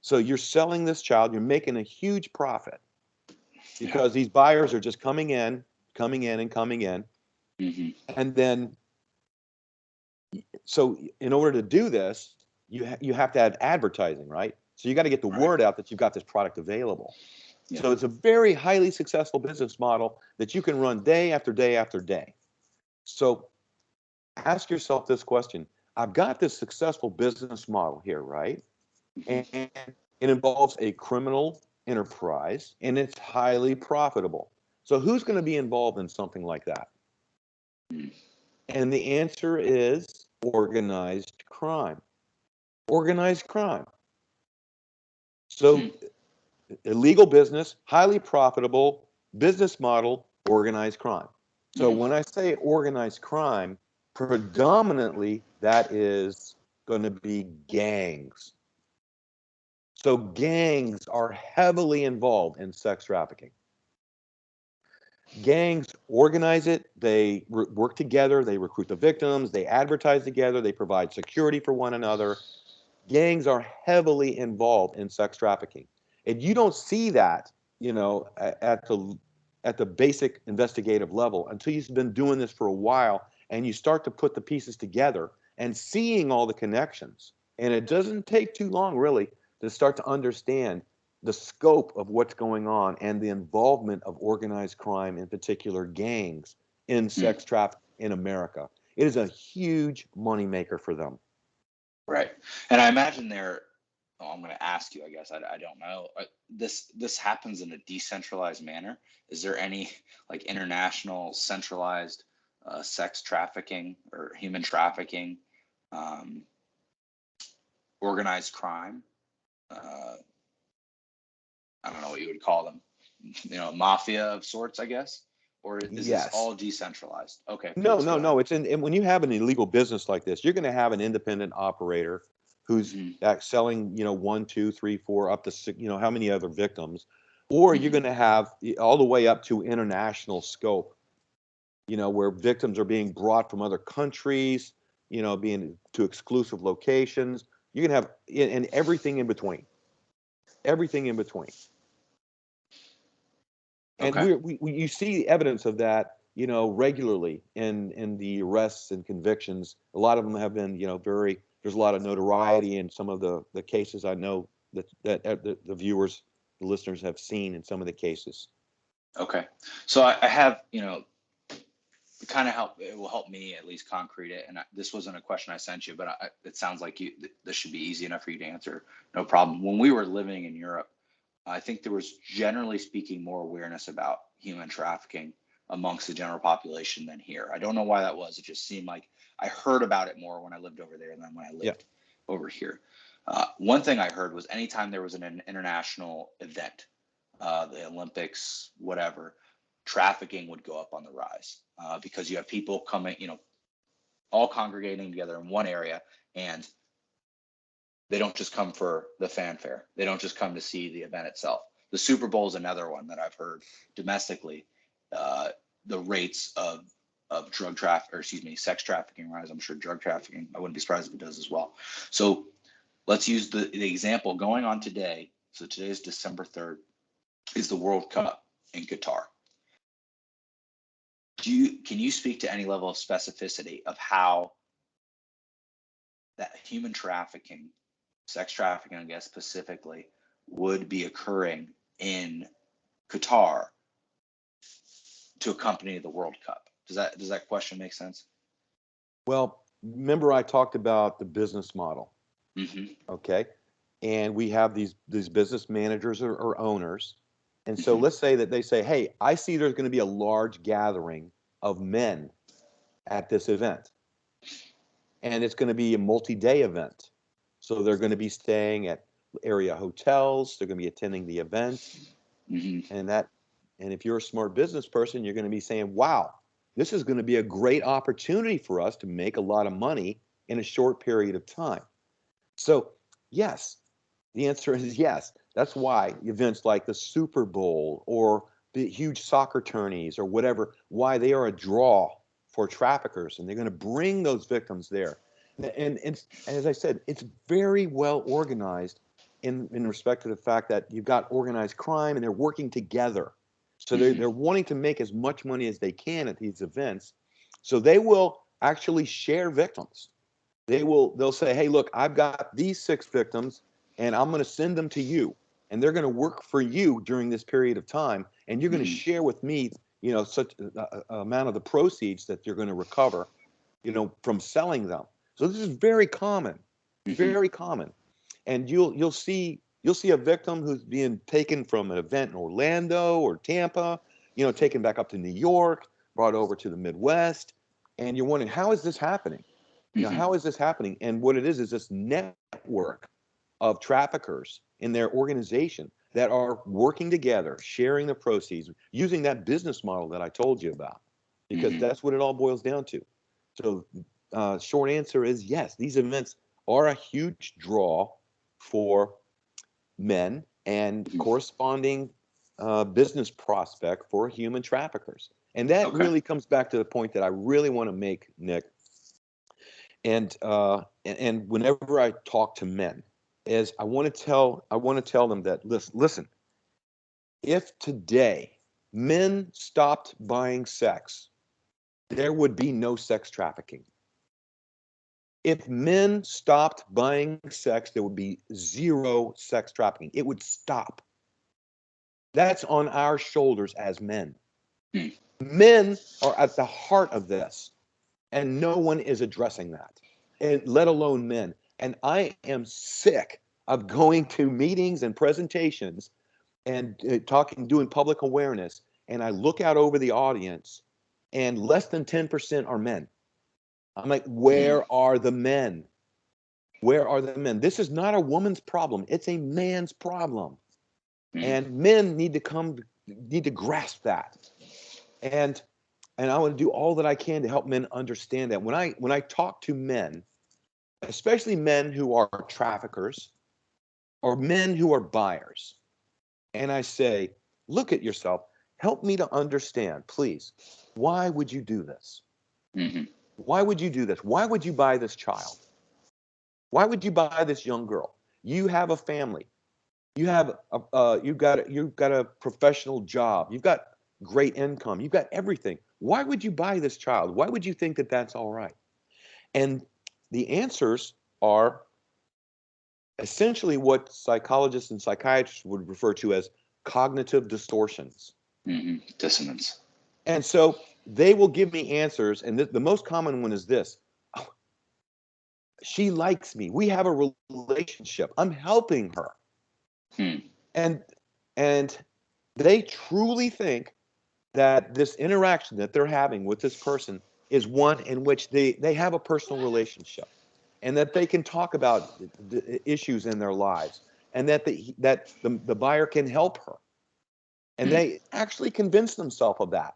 S1: So you're selling this child, you're making a huge profit
S2: Yeah.
S1: because these buyers are just coming in, and coming in.
S2: Mm-hmm.
S1: And then, so in order to do this, you have to add advertising, right? So you got to get the
S2: Right.
S1: word out that you've got this product available.
S2: Yeah.
S1: So it's a very highly successful business model that you can run day after day after day. So ask yourself this question. I've got this successful business model here, right?
S2: Mm-hmm.
S1: And it involves a criminal enterprise and it's highly profitable. So who's going to be involved in something like that?
S2: Mm-hmm.
S1: And the answer is organized crime. Organized crime. So illegal business, highly profitable business model, organized crime. So
S2: Mm-hmm.
S1: when I say organized crime, predominantly that is going to be gangs. So gangs are heavily involved in sex trafficking. Gangs organize it, they work together, they recruit the victims, they advertise together, they provide security for one another. Gangs are heavily involved in sex trafficking. And you don't see that, at the basic investigative level until you've been doing this for a while and you start to put the pieces together and seeing all the connections. And it doesn't take too long, really, to start to understand the scope of what's going on and the involvement of organized crime, in particular gangs, in sex trafficking in America. It is a huge moneymaker for them.
S2: Right. And I imagine I'm going to ask you, I guess, I don't know. This happens in a decentralized manner. Is there any like international centralized sex trafficking or human trafficking, um, organized crime. Uh, I don't know what you would call them, mafia of sorts, I guess. Or is this
S1: Yes.
S2: all decentralized? Okay,
S1: No,
S2: please
S1: no,
S2: go ahead.
S1: no. It's in, and when you have an illegal business like this, you're going to have an independent operator who's
S2: Hmm.
S1: selling, one, two, three, four, up to six, how many other victims, or you're
S2: Hmm.
S1: going to have all the way up to international scope, where victims are being brought from other countries, being to exclusive locations. You're going to have and everything in between. And
S2: Okay.
S1: you see evidence of that, regularly in the arrests and convictions. A lot of them have been, very. There's a lot of notoriety in some of the cases. I know that the viewers, the listeners have seen in some of the cases.
S2: Okay. So I have, kind of help. It will help me at least concrete it. And this wasn't a question I sent you, but it sounds like this should be easy enough for you to answer. No problem. When we were living in Europe, I think there was, generally speaking, more awareness about human trafficking amongst the general population than here. I don't know why that was. It just seemed like I heard about it more when I lived over there than when I
S1: Yeah.
S2: lived over here. One thing I heard was anytime there was an international event, the Olympics, whatever, trafficking would go up on the rise, because you have people coming, all congregating together in one area, and they don't just come for the fanfare. They don't just come to see the event itself. The Super Bowl is another one that I've heard domestically. Uh, the rates of drug traffic, or excuse me, sex trafficking rise. I'm sure drug trafficking, I wouldn't be surprised if it does as well. So let's use the example going on today. So today is December 3rd, is the World Cup in Qatar. Can you speak to any level of specificity of how that human trafficking, sex trafficking, I guess specifically, would be occurring in Qatar to accompany the World Cup? Does that question make sense?
S1: Well, remember I talked about the business model,
S2: Mm-hmm.
S1: okay? And we have these business managers or owners. And so
S2: Mm-hmm.
S1: let's say that they say, "Hey, I see there's going to be a large gathering of men at this event, and it's going to be a multi-day event. So they're going to be staying at area hotels, they're going to be attending the event,
S2: Mm-hmm.
S1: and that and if you're a smart business person, you're going to be saying, "Wow, this is going to be a great opportunity for us to make a lot of money in a short period of time." So, yes, the answer is yes. That's why events like the Super Bowl or the huge soccer tourneys or whatever, why they are a draw for traffickers, and they're going to bring those victims there. And as I said, it's very well organized in respect to the fact that you've got organized crime and they're working together. So
S2: Mm-hmm.
S1: they're wanting to make as much money as they can at these events. So they will actually share victims. They'll say, "Hey, look, I've got these six victims and I'm going to send them to you, and they're going to work for you during this period of time, and you're going to
S2: Mm-hmm.
S1: share with me, such a amount of the proceeds that you're going to recover, from selling them." So this is very common,
S2: Mm-hmm.
S1: very common. And you'll see a victim who's being taken from an event in Orlando or Tampa, taken back up to New York, brought over to the Midwest, and you're wondering, how is this happening?
S2: Mm-hmm.
S1: How is this happening? And what it is this network of traffickers in their organization that are working together, sharing the proceeds, using that business model that I told you about, because
S2: Mm-hmm.
S1: that's what it all boils down to. So, short answer is yes, these events are a huge draw for men and
S2: Mm-hmm.
S1: corresponding business prospect for human traffickers. And that
S2: Okay.
S1: really comes back to the point that I really want to make, Nick, and whenever I talk to men, is I want to tell them that listen, if today men stopped buying sex, there would be no sex trafficking. If men stopped buying sex, there would be zero sex trafficking. It would stop. That's on our shoulders as men.
S2: Mm.
S1: Men are at the heart of this, and no one is addressing that, and let alone men. And I am sick of going to meetings and presentations and doing public awareness, and I look out over the audience, and less than 10% are men. I'm like,
S2: Mm.
S1: where are the men? Where are the men? This is not a woman's problem. It's a man's problem.
S2: Mm.
S1: And men need to grasp that. And and I want to do all that I can to help men understand that. When I talk to men, especially men who are traffickers or men who are buyers, and I say, look at yourself, help me to understand, please. Why would you do this?
S2: Mm-hmm.
S1: Why would you do this? Why would you buy this child? Why would you buy this young girl? You have a family. You've got a professional job. You've got great income. You've got everything. Why would you buy this child? Why would you think that that's all right? And the answers are essentially what psychologists and psychiatrists would refer to as cognitive distortions.
S2: Mm-hmm. Dissonance.
S1: And so they will give me answers, and the most common one is this: oh, she likes me. We have a relationship. I'm helping her.
S2: Hmm.
S1: And and they truly think that this interaction that they're having with this person is one in which they have a personal relationship, and that they can talk about the issues in their lives, and that the buyer can help her, and
S2: Hmm.
S1: they actually convince themselves of that.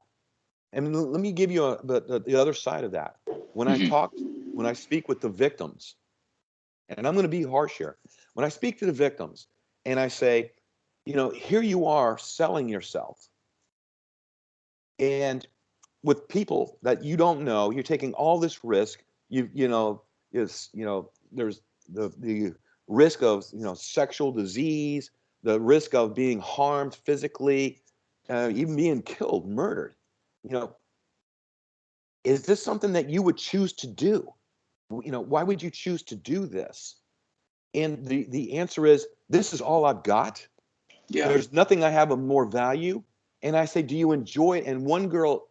S1: And let me give you the other side of that. When I
S2: Mm-hmm.
S1: talk, when I speak with the victims, and I'm going to be harsh here, when I speak to the victims and I say, here you are selling yourself, and with people that you don't know, you're taking all this risk. There's the risk of sexual disease, the risk of being harmed physically, even being killed, murdered. You know, is this something that you would choose to do? Why would you choose to do this? And the answer is, this is all I've got.
S2: Yeah.
S1: There's nothing I have of more value. And I say, do you enjoy it? And one girl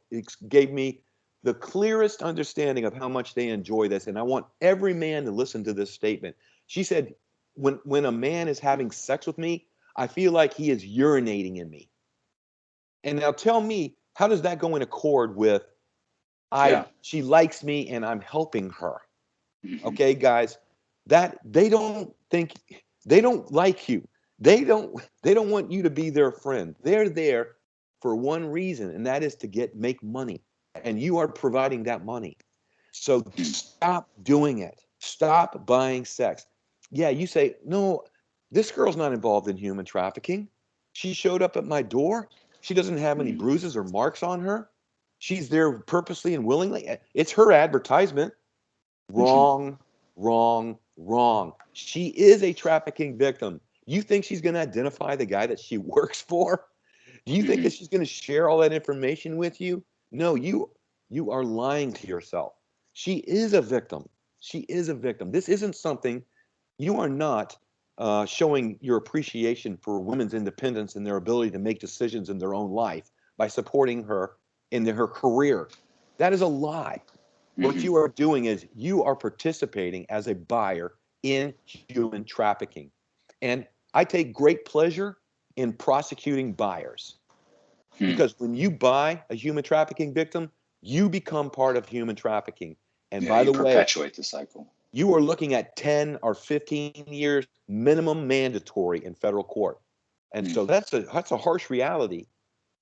S1: gave me the clearest understanding of how much they enjoy this. And I want every man to listen to this statement. She said, when a man is having sex with me, I feel like he is urinating in me. And now tell me, how does that go in accord with
S2: Yeah.
S1: she likes me and I'm helping her?
S2: Mm-hmm.
S1: Okay, guys, that they don't like you. They don't want you to be their friend. They're there for one reason, and that is to make money. And you are providing that money. So
S2: Mm.
S1: stop doing it. Stop buying sex. Yeah, you say, no, this girl's not involved in human trafficking. She showed up at my door. She doesn't have any
S2: Mm.
S1: bruises or marks on her. She's there purposely and willingly. It's her advertisement.
S2: Mm-hmm.
S1: Wrong, wrong, wrong. She is a trafficking victim. You think she's going to identify the guy that she works for? Do you think
S2: Mm-hmm.
S1: that she's going to share all that information with you? No, you are lying to yourself. She is a victim. She is a victim. This isn't something you are not showing your appreciation for women's independence and their ability to make decisions in their own life by supporting her in her career. That is a lie. What
S2: Mm-hmm.
S1: you are doing is you are participating as a buyer in human trafficking. And I take great pleasure in prosecuting buyers,
S2: Hmm.
S1: because when you buy a human trafficking victim, you become part of human trafficking. And
S2: Yeah.
S1: by
S2: You
S1: the way,
S2: perpetuate the cycle.
S1: you are looking at 10 or 15 years minimum mandatory in federal court. And
S2: Mm.
S1: so that's a harsh reality.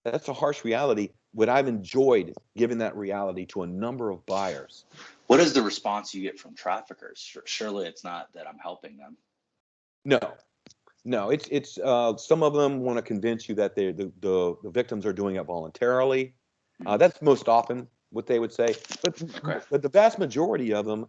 S1: That's a harsh reality, but I've enjoyed giving that reality to a number of buyers.
S2: What is the response you get from traffickers? Surely it's not that I'm helping them.
S1: No, no, it's some of them want to convince you that the victims are doing it voluntarily.
S2: Mm.
S1: That's most often what they would say, but
S2: Okay.
S1: but the vast majority of them,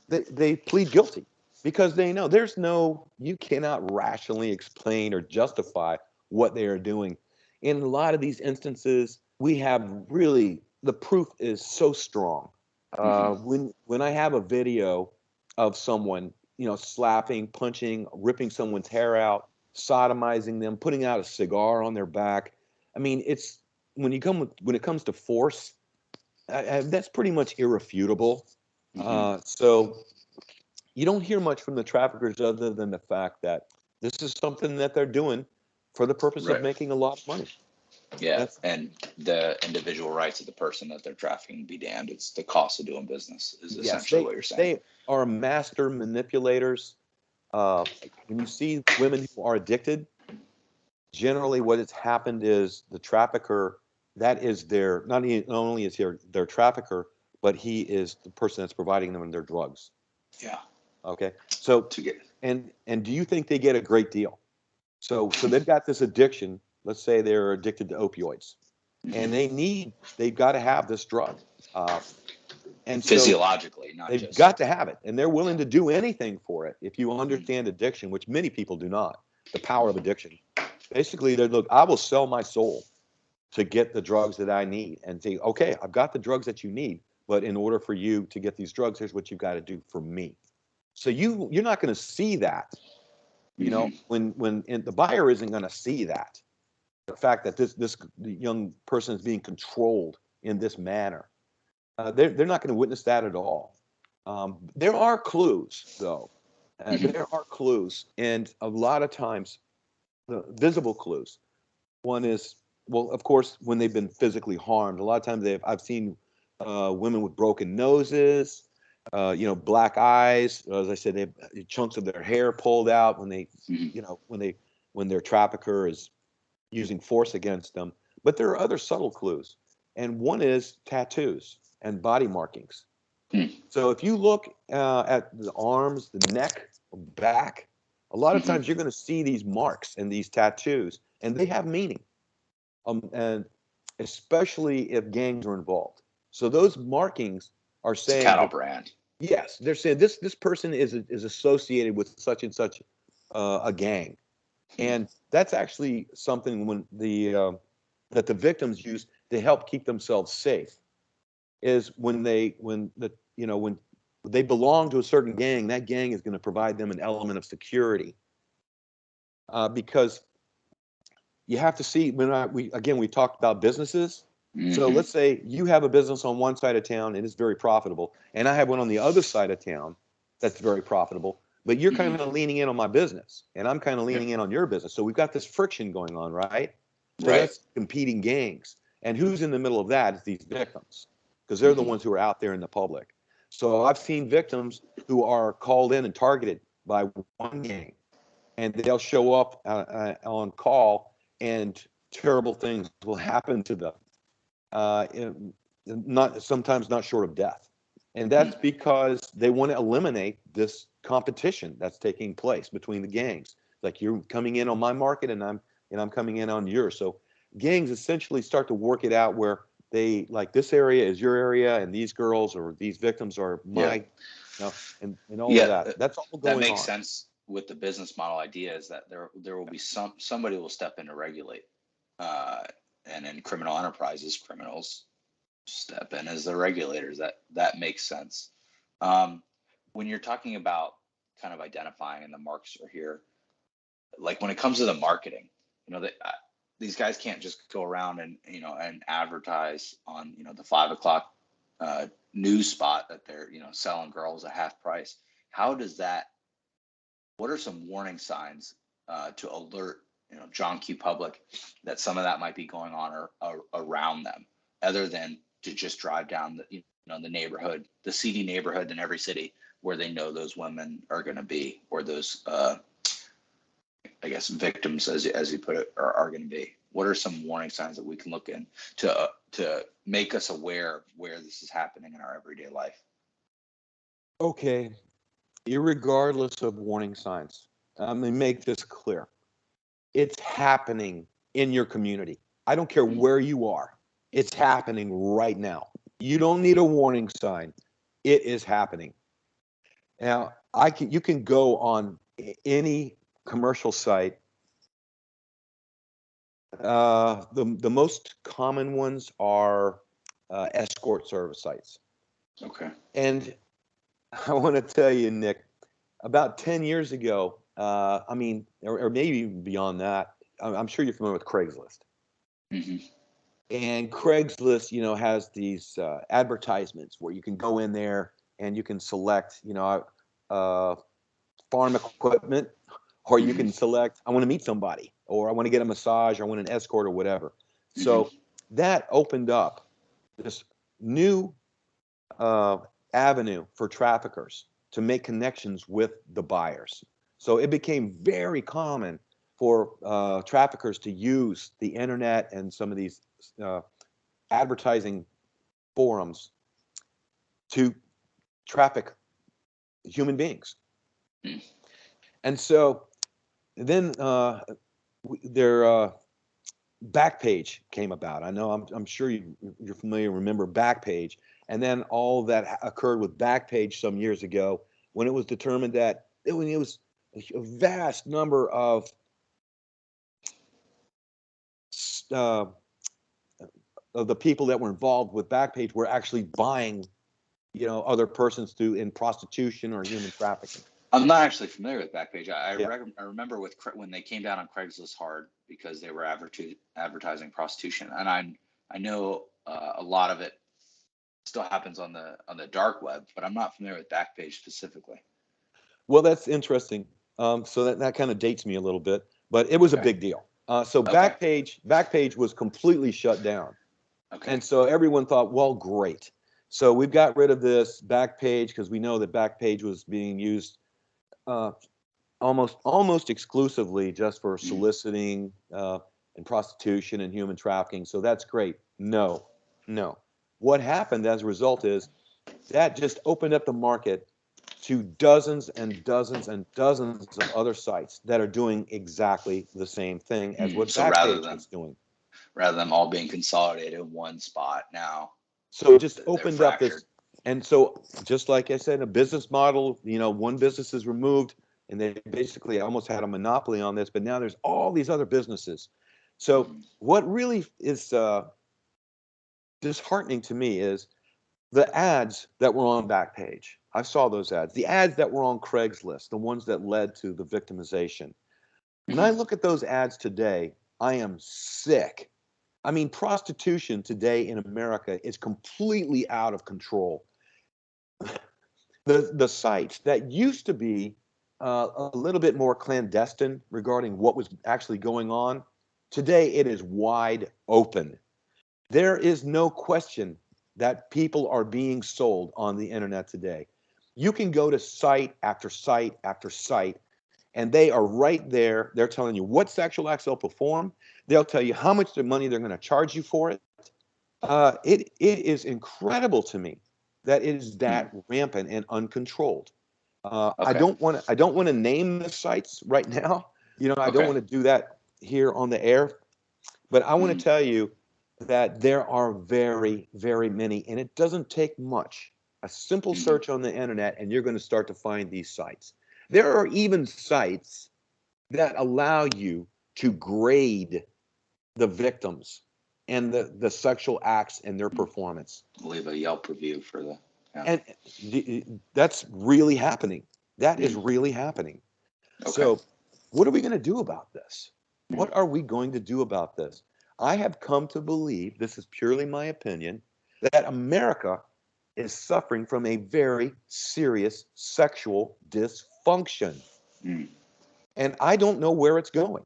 S1: they plead guilty because they know you cannot rationally explain or justify what they are doing. In a lot of these instances, we have really the proof is so strong.
S2: Mm-hmm.
S1: When I have a video of someone, slapping, punching, ripping someone's hair out, sodomizing them, putting out a cigar on their back. I mean, it's when it comes to force, that's pretty much irrefutable.
S2: Mm-hmm.
S1: So you don't hear much from the traffickers other than the fact that this is something that they're doing for the purpose of
S2: Right.
S1: making a lot of money.
S2: Yeah,
S1: That's
S2: and the individual rights of the person that they're trafficking be damned. It's the cost of doing business is
S1: yes,
S2: essentially what you're saying.
S1: they are master manipulators. When you see women who are addicted, generally what has happened is the trafficker, that is their, not only is he their trafficker, but he is the person that's providing them their drugs.
S2: Yeah,
S1: Okay. So,
S2: to get.
S1: and do you think they get a great deal? So they've got this addiction. Let's say they're addicted to opioids, and
S2: Mhm.
S1: they've got to have this drug. Uh, and so
S2: Physiologically, not
S1: they've
S2: just.
S1: got to have it, and they're willing
S2: Yeah.
S1: to do anything for it. If you
S2: Mhm.
S1: understand addiction, which many people do not, the power of addiction. Basically, they look, I will sell my soul to get the drugs that I need, and say, okay, I've got the drugs that you need, but in order for you to get these drugs, here's what you've got to do for me. So you're not going to see that,
S2: Mhm.
S1: when the buyer isn't going to see that, the fact that this young person is being controlled in this manner. They're not going to witness that at all. There are clues, though.
S2: Mhm.
S1: There are clues, and a lot of times, the visible clues. One is, well, of course, when they've been physically harmed. A lot of times, I've seen women with broken noses, black eyes. As I said, they have chunks of their hair pulled out when they,
S2: Mhm.
S1: when their trafficker is using force against them. But there are other subtle clues, and one is tattoos and body markings.
S2: Mhm.
S1: So if you look at the arms, the neck, back, a lot of
S2: Mhm.
S1: times you're going to see these marks and these tattoos, and they have meaning. And especially if gangs are involved. So those markings are
S2: It's a
S1: saying
S2: cattle
S1: that,
S2: brand.
S1: yes, they're saying this person is associated with such and such a gang,
S2: Mhm.
S1: and that's actually something that the victims use to help keep themselves safe. Is when they belong to a certain gang, that gang is going to provide them an element of security, because you have to see, we talked about businesses. So
S2: Mhm.
S1: let's say you have a business on one side of town and it's very profitable, and I have one on the other side of town that's very profitable, but you're kind
S2: Mhm.
S1: of leaning in on my business and I'm kind of
S2: Yep.
S1: leaning in on your business. So we've got this friction going on, right? So
S2: Right.
S1: that's competing gangs. And who's in the middle of that is these victims, because they're the
S2: Mhm.
S1: ones who are out there in the public. So I've seen victims who are called in and targeted by one gang, and they'll show up on call, and terrible things will happen to them. Not sometimes not short of death, and that's
S2: Mhm.
S1: because they want to eliminate this competition that's taking place between the gangs. Like, you're coming in on my market, and I'm coming in on yours. So gangs essentially start to work it out where they, like, this area is your area, and these girls or these victims are my,
S2: Yep.
S1: and all of
S2: Yeah,
S1: that. That's all
S2: that
S1: going
S2: makes
S1: on.
S2: sense with the business model idea is that there will be somebody will step in to regulate, uh, and in criminal enterprises, criminals step in as the regulators. That makes sense. Um, when you're talking about kind of identifying and the marks are here, like when it comes to the marketing, that these guys can't just go around and and advertise on the 5 o'clock news spot that they're selling girls at half price. How does that? What are some warning signs to alert John Q. Public that some of that might be going on or around them, other than to just drive down the neighborhood, the seedy neighborhood in every city where they know those women are going to be, or those I guess victims, as you put it, are going to be. What are some warning signs that we can look in to make us aware of where this is happening in our everyday life?
S1: Okay, irregardless of warning signs, let me make this clear. It's happening in your community. I don't care
S2: Mm.
S1: where you are. It's happening right now. You don't need a warning sign. It is happening. Now, you can go on any commercial site. The most common ones are escort service sites.
S2: Okay.
S1: And I want to tell you, Nick, about 10 years ago, I mean, or maybe even beyond that, I'm sure you're familiar with Craigslist.
S2: Hmm.
S1: And Craigslist, has these advertisements where you can go in there and you can select, uh, farm equipment, or you
S2: Hmm.
S1: can select, I want to meet somebody, or I want to get a massage, or I want an escort, or whatever.
S2: Hmm.
S1: So that opened up this new uh, avenue for traffickers to make connections with the buyers. So it became very common for traffickers to use the internet and some of these uh, advertising forums to traffic human beings. And so then their Backpage came about. I know I'm sure you're familiar, remember Backpage. And then all that occurred with Backpage some years ago when it was determined that it was a vast number uh, of the people that were involved with Backpage were actually buying, other persons through in prostitution or human trafficking.
S2: I'm not actually familiar with Backpage.
S1: Yeah.
S2: I remember with when they came down on Craigslist hard because they were advertising prostitution, and I know a lot of it still happens on the dark web, but I'm not familiar with Backpage specifically.
S1: Well, that's interesting. So that kind of dates me a little bit, but it was a
S2: Okay.
S1: big deal. So
S2: Okay.
S1: Backpage was completely shut down.
S2: Okay.
S1: And so everyone thought, well, great. So we've got rid of this Backpage because we know that Backpage was being used uh, almost exclusively just for
S2: Mm.
S1: soliciting and prostitution and human trafficking. So that's great. No, no. What happened as a result is that just opened up the market to dozens and dozens and dozens of other sites that are doing exactly the same thing as what
S2: So
S1: Backpage was doing.
S2: rather than all being consolidated in one spot, now
S1: So it just
S2: they're
S1: opened up
S2: fractured.
S1: this, and so just like I said, a business model, one business is removed, and they basically almost had a monopoly on this, but now there's all these other businesses. So
S2: Mm-hmm.
S1: what really is disheartening to me is the ads that were on Backpage. I saw those ads. The ads that were on Craigslist, the ones that led to the victimization. When I
S2: Mm-hmm.
S1: look at those ads today, I am sick. I mean, prostitution today in America is completely out of control. The sites that used to be a little bit more clandestine regarding what was actually going on, today it is wide open. There is no question that people are being sold on the internet today. You can go to site after site after site, and they are right there. They're telling you what sexual acts they'll perform. They'll tell you how much money they're going to charge you for it. It is incredible to me that it is
S2: Mm-hmm.
S1: that rampant and uncontrolled.
S2: Okay.
S1: I don't want to name the sites right now. I don't
S2: Okay.
S1: want to do that here on the air, but I want
S2: Mm-hmm.
S1: to tell you that there are very, very many, and it doesn't take much. A simple
S2: Mm-hmm.
S1: search on the internet, and you're going to start to find these sites. There are even sites that allow you to grade the victims and the sexual acts and their performance.
S2: We'll leave a Yelp review for the. Yeah.
S1: And that's really happening. That is
S2: Mm.
S1: really happening.
S2: Okay.
S1: So, what are we going to do about this?
S2: Mm.
S1: What are we going to do about this? I have come to believe, this is purely my opinion, that America is suffering from a very serious sexual dysfunction.
S2: Mm.
S1: And I don't know where it's going.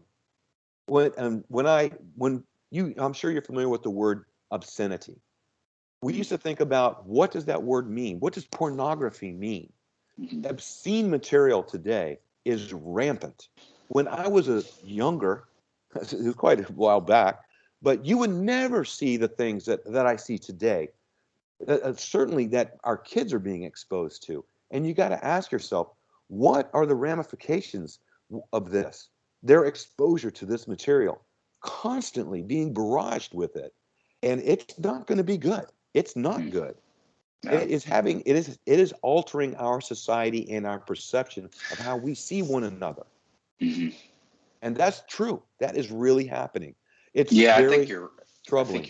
S1: When I'm sure you're familiar with the word obscenity. We
S2: Mm.
S1: used to think about, what does that word mean? What does pornography mean?
S2: Mm-hmm.
S1: Obscene material today is rampant. When I was a younger, it was quite a while back, but you would never see the things that I see today. Certainly that our kids are being exposed to. And you got to ask yourself, what are the ramifications of this? Their exposure to this material, constantly being barraged with it. And it's not going to be good. It's not
S2: Mm.
S1: good.
S2: Yeah.
S1: It is altering our society and our perception of how we see one another.
S2: Mm-hmm.
S1: And that's true. That is really happening. It's
S2: Yeah,
S1: very
S2: I think
S1: troubling.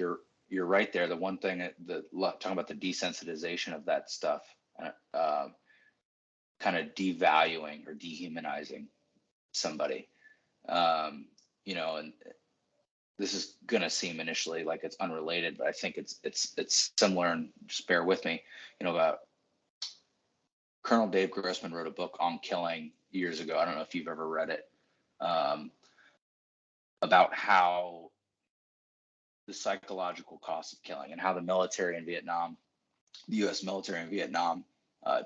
S2: you're right there. The one thing talking about the desensitization of that stuff, uh, kind of devaluing or dehumanizing somebody. Um, and this is gonna seem initially like it's unrelated, but I think it's similar. And just bear with me. About Colonel Dave Grossman wrote a book on killing years ago. I don't know if you've ever read it. Um, about how the psychological cost of killing and how the military in Vietnam, the U.S. military in Vietnam, uh,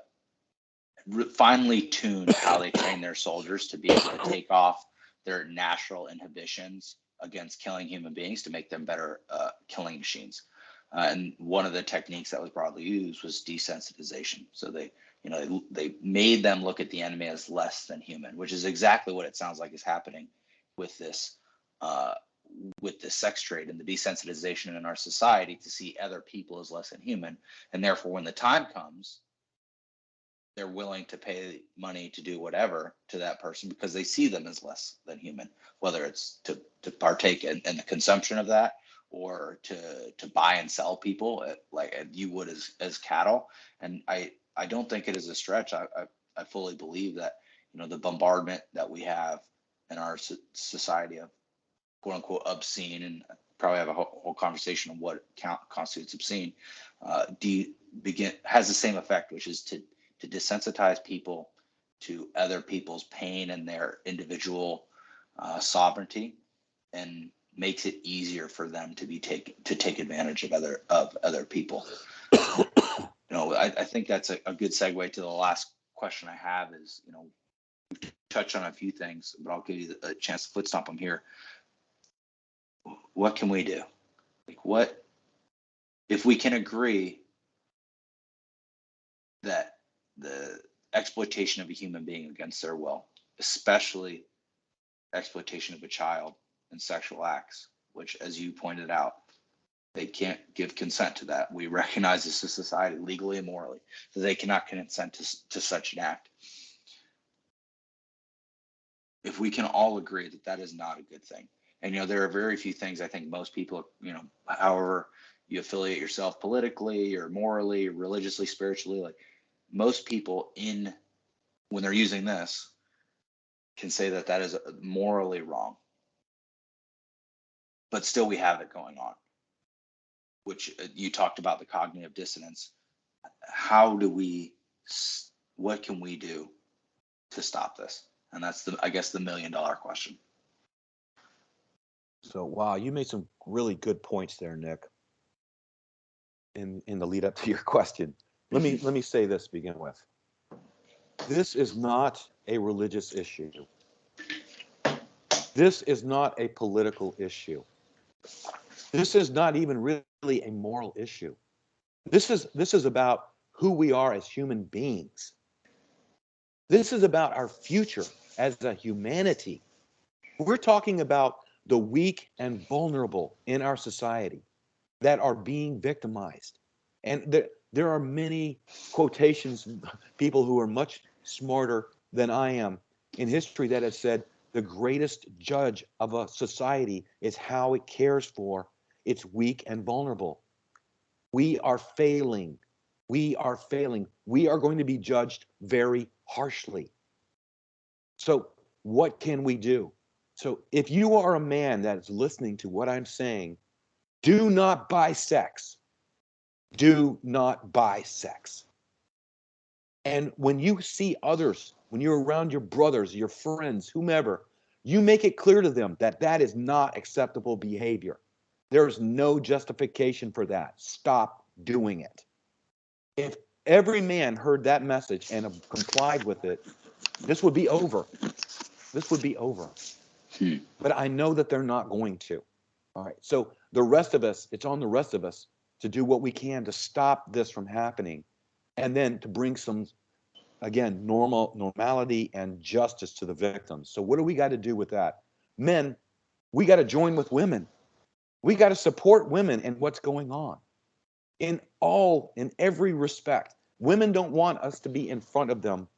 S2: finely tuned how they train their soldiers to be able to take off their natural inhibitions against killing human beings to make them better killing machines. And one of the techniques that was broadly used was desensitization. So they made them look at the enemy as less than human, which is exactly what it sounds like is happening with this uh, sex trade and the desensitization in our society to see other people as less than human. And therefore, when the time comes, they're willing to pay money to do whatever to that person because they see them as less than human, whether it's to partake in the consumption of that or to buy and sell people like you would as cattle. And I don't think it is a stretch. I fully believe that, the bombardment that we have in our society of quote unquote obscene, and probably have a whole conversation on what constitutes obscene, has the same effect, which is to desensitize people to other people's pain and their individual sovereignty, and makes it easier for them to take advantage of other people. I think that's a good segue to the last question I have is, we've touched on a few things, but I'll give you a chance to foot stomp them here. What can we do? Like, what if we can agree that the exploitation of a human being against their will, especially exploitation of a child in sexual acts, which, as you pointed out, they can't give consent to that. We recognize this as a society legally and morally that they cannot consent to such an act. If we can all agree that that is not a good thing, and there are very few things I think most people, however you affiliate yourself politically or morally, or religiously, spiritually, like most people when they're using this can say that that is morally wrong, but still we have it going on, which you talked about the cognitive dissonance. What can we do to stop this? And that's I guess the $1 million question.
S1: So, wow, you made some really good points there, Nick, in the lead up to your question. Let me say this to begin with. This is not a religious issue. This is not a political issue. This is not even really a moral issue. This is about who we are as human beings. This is about our future as a humanity. We're talking about the weak and vulnerable in our society that are being victimized. And there are many quotations, people who are much smarter than I am in history that have said the greatest judge of a society is how it cares for its weak and vulnerable. We are failing. We are failing. We are going to be judged very harshly. So, what can we do? So, if you are a man that is listening to what I'm saying, do not buy sex. Do not buy sex. And when you see others, when you're around your brothers, your friends, whomever, you make it clear to them that that is not acceptable behavior. There is no justification for that. Stop doing it. If every man heard that message and complied with it, this would be over. This would be over. But I know that they're not going to. All right. So the rest of us, it's on the rest of us to do what we can to stop this from happening, and then to bring some, again, normality and justice to the victims. So what do we got to do with that? Men, we got to join with women. We got to support women in what's going on in every respect. Women don't want us to be in front of them.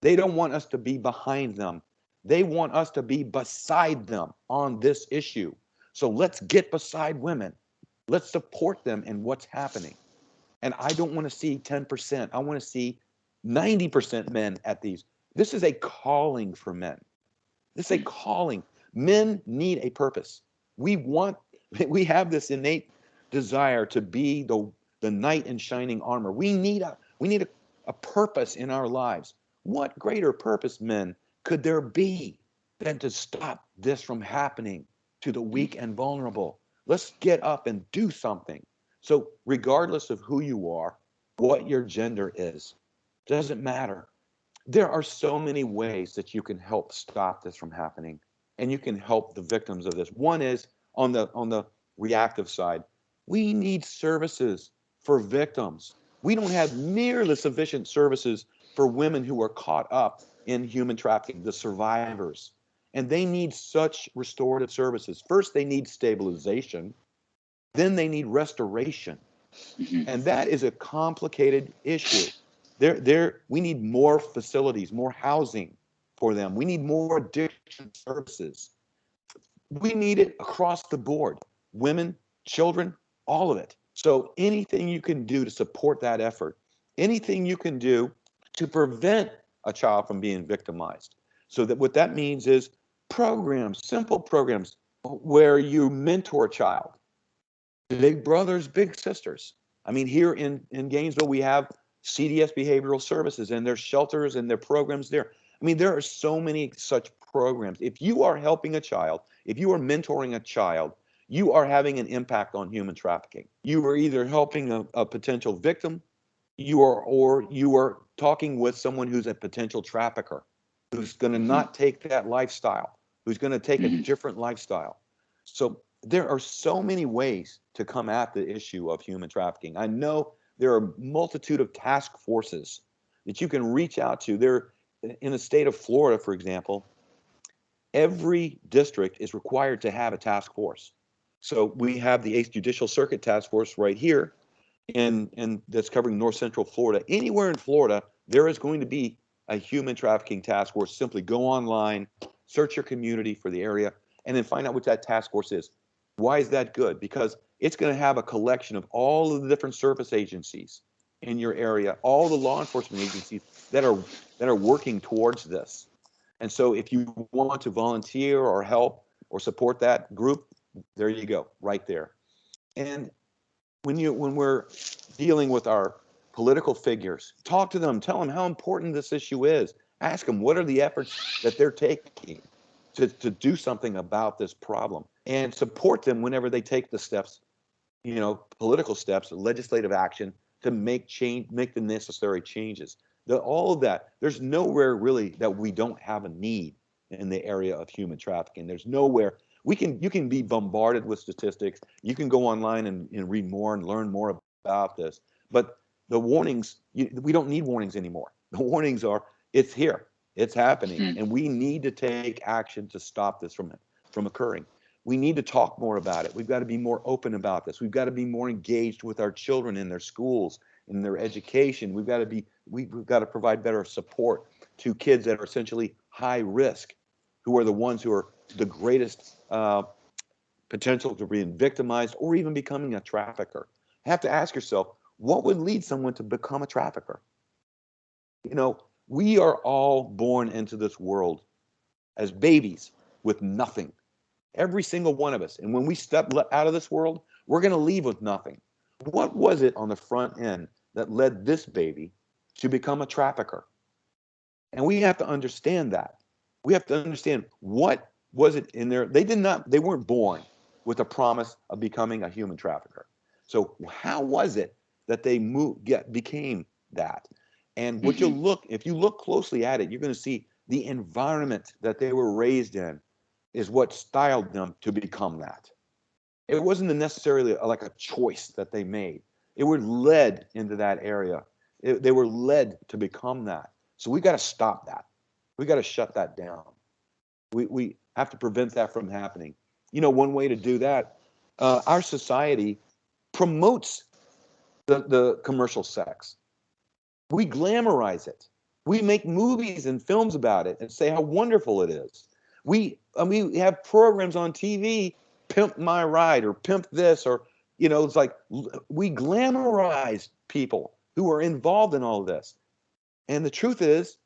S1: They don't want us to be behind them. They want us to be beside them on this issue. So let's get beside women. Let's support them in what's happening. And I don't want to see 10%. I want to see 90% men at these. This is a calling for men. This is a calling. Men need a purpose. We have this innate desire to be the knight in shining armor. We need a purpose in our lives. What greater purpose, men, could there be than to stop this from happening to the weak and vulnerable? Let's get up and do something. So regardless of who you are, what your gender is, doesn't matter. There are so many ways that you can help stop this from happening, and you can help the victims of this. One is on the reactive side. We need services for victims. We don't have nearly sufficient services for women who are caught up in human trafficking, the survivors. And they need such restorative services. First, they need stabilization, then they need restoration.
S2: Hmm.
S1: And that is a complicated issue. We need more facilities, more housing for them. We need more addiction services. We need it across the board. Women, children, all of it. So anything you can do to support that effort, anything you can do to prevent a child from being victimized. So that what that means is programs, simple programs where you mentor a child, big brothers, big sisters. I mean, here in Gainesville, we have CDS Behavioral Services, and there's shelters and their programs there. I mean, there are so many such programs. If you are helping a child, if you are mentoring a child, you are having an impact on human trafficking. You are either helping a potential victim, or you are talking with someone who's a potential trafficker, who's going to
S2: Hmm.
S1: not take that lifestyle, who's going to take a
S2: Hmm.
S1: different lifestyle. So there are so many ways to come at the issue of human trafficking. I know there are a multitude of task forces that you can reach out to. There, in the state of Florida, for example, every district is required to have a task force. So we have the 8th Judicial Circuit Task Force right here, and that's covering North Central Florida. Anywhere in Florida, there is going to be a human trafficking task force. Simply go online, search your community for the area, and then find out what that task force is. Why is that good? Because it's going to have a collection of all of the different service agencies in your area, all the law enforcement agencies that are working towards this. And so if you want to volunteer or help or support that group, there you go, right there. And when we're dealing with our political figures, talk to them, tell them how important this issue is. Ask them what are the efforts that they're taking to do something about this problem, and support them whenever they take the steps, political steps, legislative action to make the necessary changes. All of that, there's nowhere really that we don't have a need in the area of human trafficking. There's nowhere you can be bombarded with statistics. You can go online and read more and learn more about this. But the warnings, we don't need warnings anymore. The warnings are, it's here, it's happening,
S2: Hmm.
S1: and we need to take action to stop this from occurring. We need to talk more about it. We've got to be more open about this. We've got to be more engaged with our children in their schools, in their education. We've got to provide better support to kids that are essentially high risk, who are the ones who are the greatest potential to being victimized or even becoming a trafficker. You have to ask yourself, what would lead someone to become a trafficker? You know, we are all born into this world as babies with nothing. Every single one of us. And when we step out of this world, we're going to leave with nothing. What was it on the front end that led this baby to become a trafficker? And we have to understand that. We have to understand what was it in there. They weren't born with a promise of becoming a human trafficker. So how was it that they became that? And
S2: Hmm.
S1: if you look closely at it, you're going to see the environment that they were raised in is what styled them to become that. It wasn't necessarily like a choice that they made. It were led into that area. They were led to become that. So we got to stop that. We got to shut that down. We have to prevent that from happening. One way to do that, our society promotes the commercial sex. We glamorize it. We make movies and films about it and say how wonderful it is. We have programs on TV, pimp my ride or pimp this, or it's like we glamorize people who are involved in all of this. And the truth is,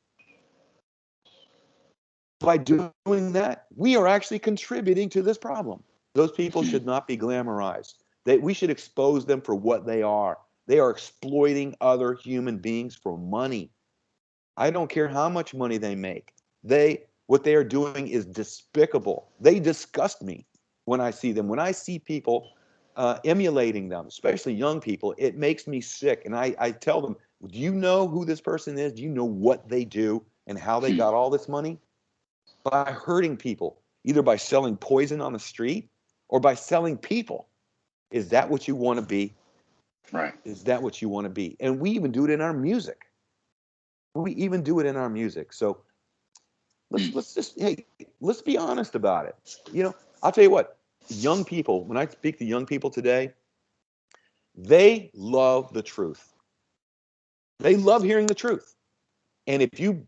S1: by doing that, we are actually contributing to this problem. Those people
S2: Hmm.
S1: should not be glamorized. We should expose them for what they are. They are exploiting other human beings for money. I don't care how much money they make. What they are doing is despicable. They disgust me. when I see them. When I see people emulating them, especially young people, it makes me sick. And I tell them, do you know who this person is? Do you know what they do and how they got all this money? By hurting people, either by selling poison on the street or by selling people. Is that what you want to be?
S2: Right.
S1: Is that what you want to be? And we even do it in our music. We even do it in our music. So let's just, hey, let's be honest about it. You know, I'll tell you what, young people, when I speak to young people today, they love the truth. They love hearing the truth. And if you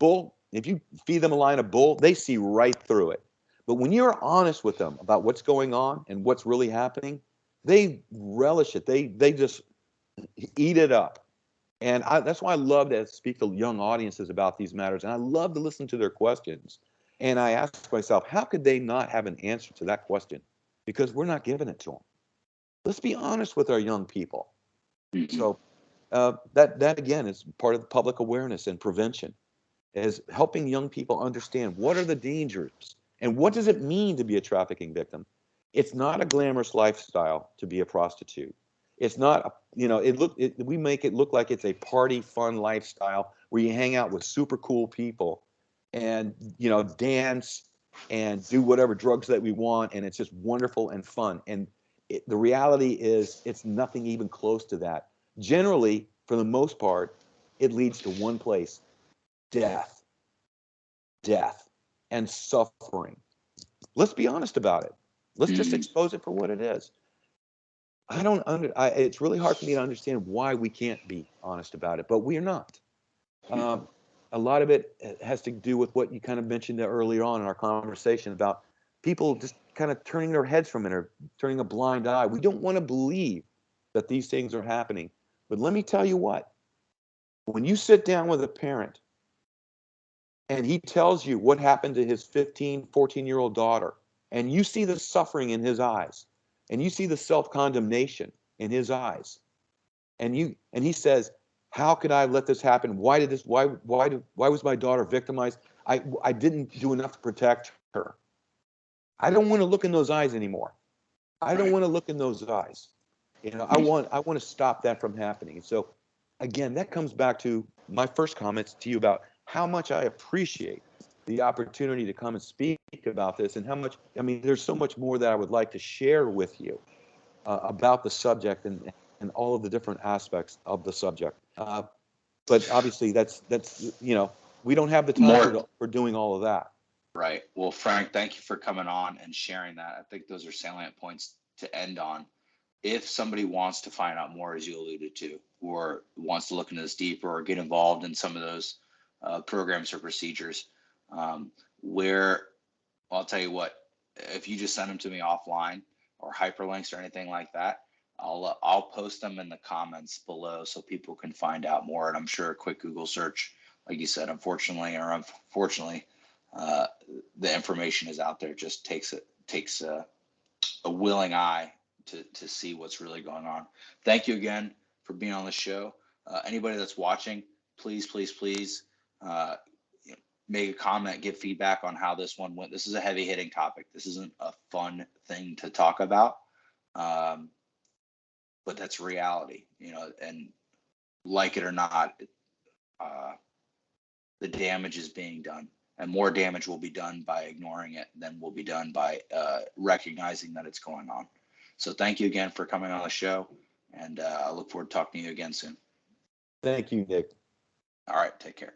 S1: feed them a line of bull, they see right through it. But when you're honest with them about what's going on and what's really happening, they relish it. They just eat it up. And that's why I love to speak to young audiences about these matters. And I love to listen to their questions. And I ask myself, how could they not have an answer to that question? Because we're not giving it to them. Let's be honest with our young people.
S2: Mm-hmm.
S1: So that again is part of the public awareness and prevention, is helping young people understand what are the dangers and what does it mean to be a trafficking victim. It's not a glamorous lifestyle to be a prostitute. It's not, we make it look like it's a party fun lifestyle where you hang out with super cool people and, dance and do whatever drugs that we want. And it's just wonderful and fun. And the reality is it's nothing even close to that. Generally, for the most part, it leads to one place: death, death, and suffering. Let's be honest about it. Let's just
S2: Mm-hmm.
S1: expose it for what it is. I don't under. It's really hard for me to understand why we can't be honest about it, but we are not. Um, a lot of it has to do with what you kind of mentioned earlier on in our conversation about people just kind of turning their heads from it or turning a blind eye. We don't want to believe that these things are happening. But let me tell you what: when you sit down with a parent and he tells you what happened to his 15, 14-year-old daughter, and you see the suffering in his eyes, and you see the self-condemnation in his eyes, and he says, how could I let this happen? Why was my daughter victimized? I didn't do enough to protect her. I don't want to look in those eyes anymore. I don't
S2: Right.
S1: want to look in those eyes. I want to stop that from happening. And so again, that comes back to my first comments to you about how much I appreciate the opportunity to come and speak about this, and how much, I mean, there's so much more that I would like to share with you about the subject and all of the different aspects of the subject. But obviously we don't have the time
S2: More.
S1: for doing all of that.
S2: Right. Well, Frank, thank you for coming on and sharing that. I think those are salient points to end on. If somebody wants to find out more, as you alluded to, or wants to look into this deeper or get involved in some of those programs or procedures, where I'll tell you what, if you just send them to me offline or hyperlinks or anything like that, I'll post them in the comments below so people can find out more. And I'm sure a quick Google search, like you said, unfortunately, uh, the information is out there. It just takes a willing eye to see what's really going on. Thank you again for being on the show. Anybody that's watching, please, uh, make a comment, give feedback on how this one went. This is a heavy hitting topic. This isn't a fun thing to talk about, um, but that's reality, and like it or not, uh, the damage is being done. And more damage will be done by ignoring it than will be done by recognizing that it's going on. So thank you again for coming on the show, and I look forward to talking to you again soon.
S1: Thank you, Nick.
S2: All right, take care.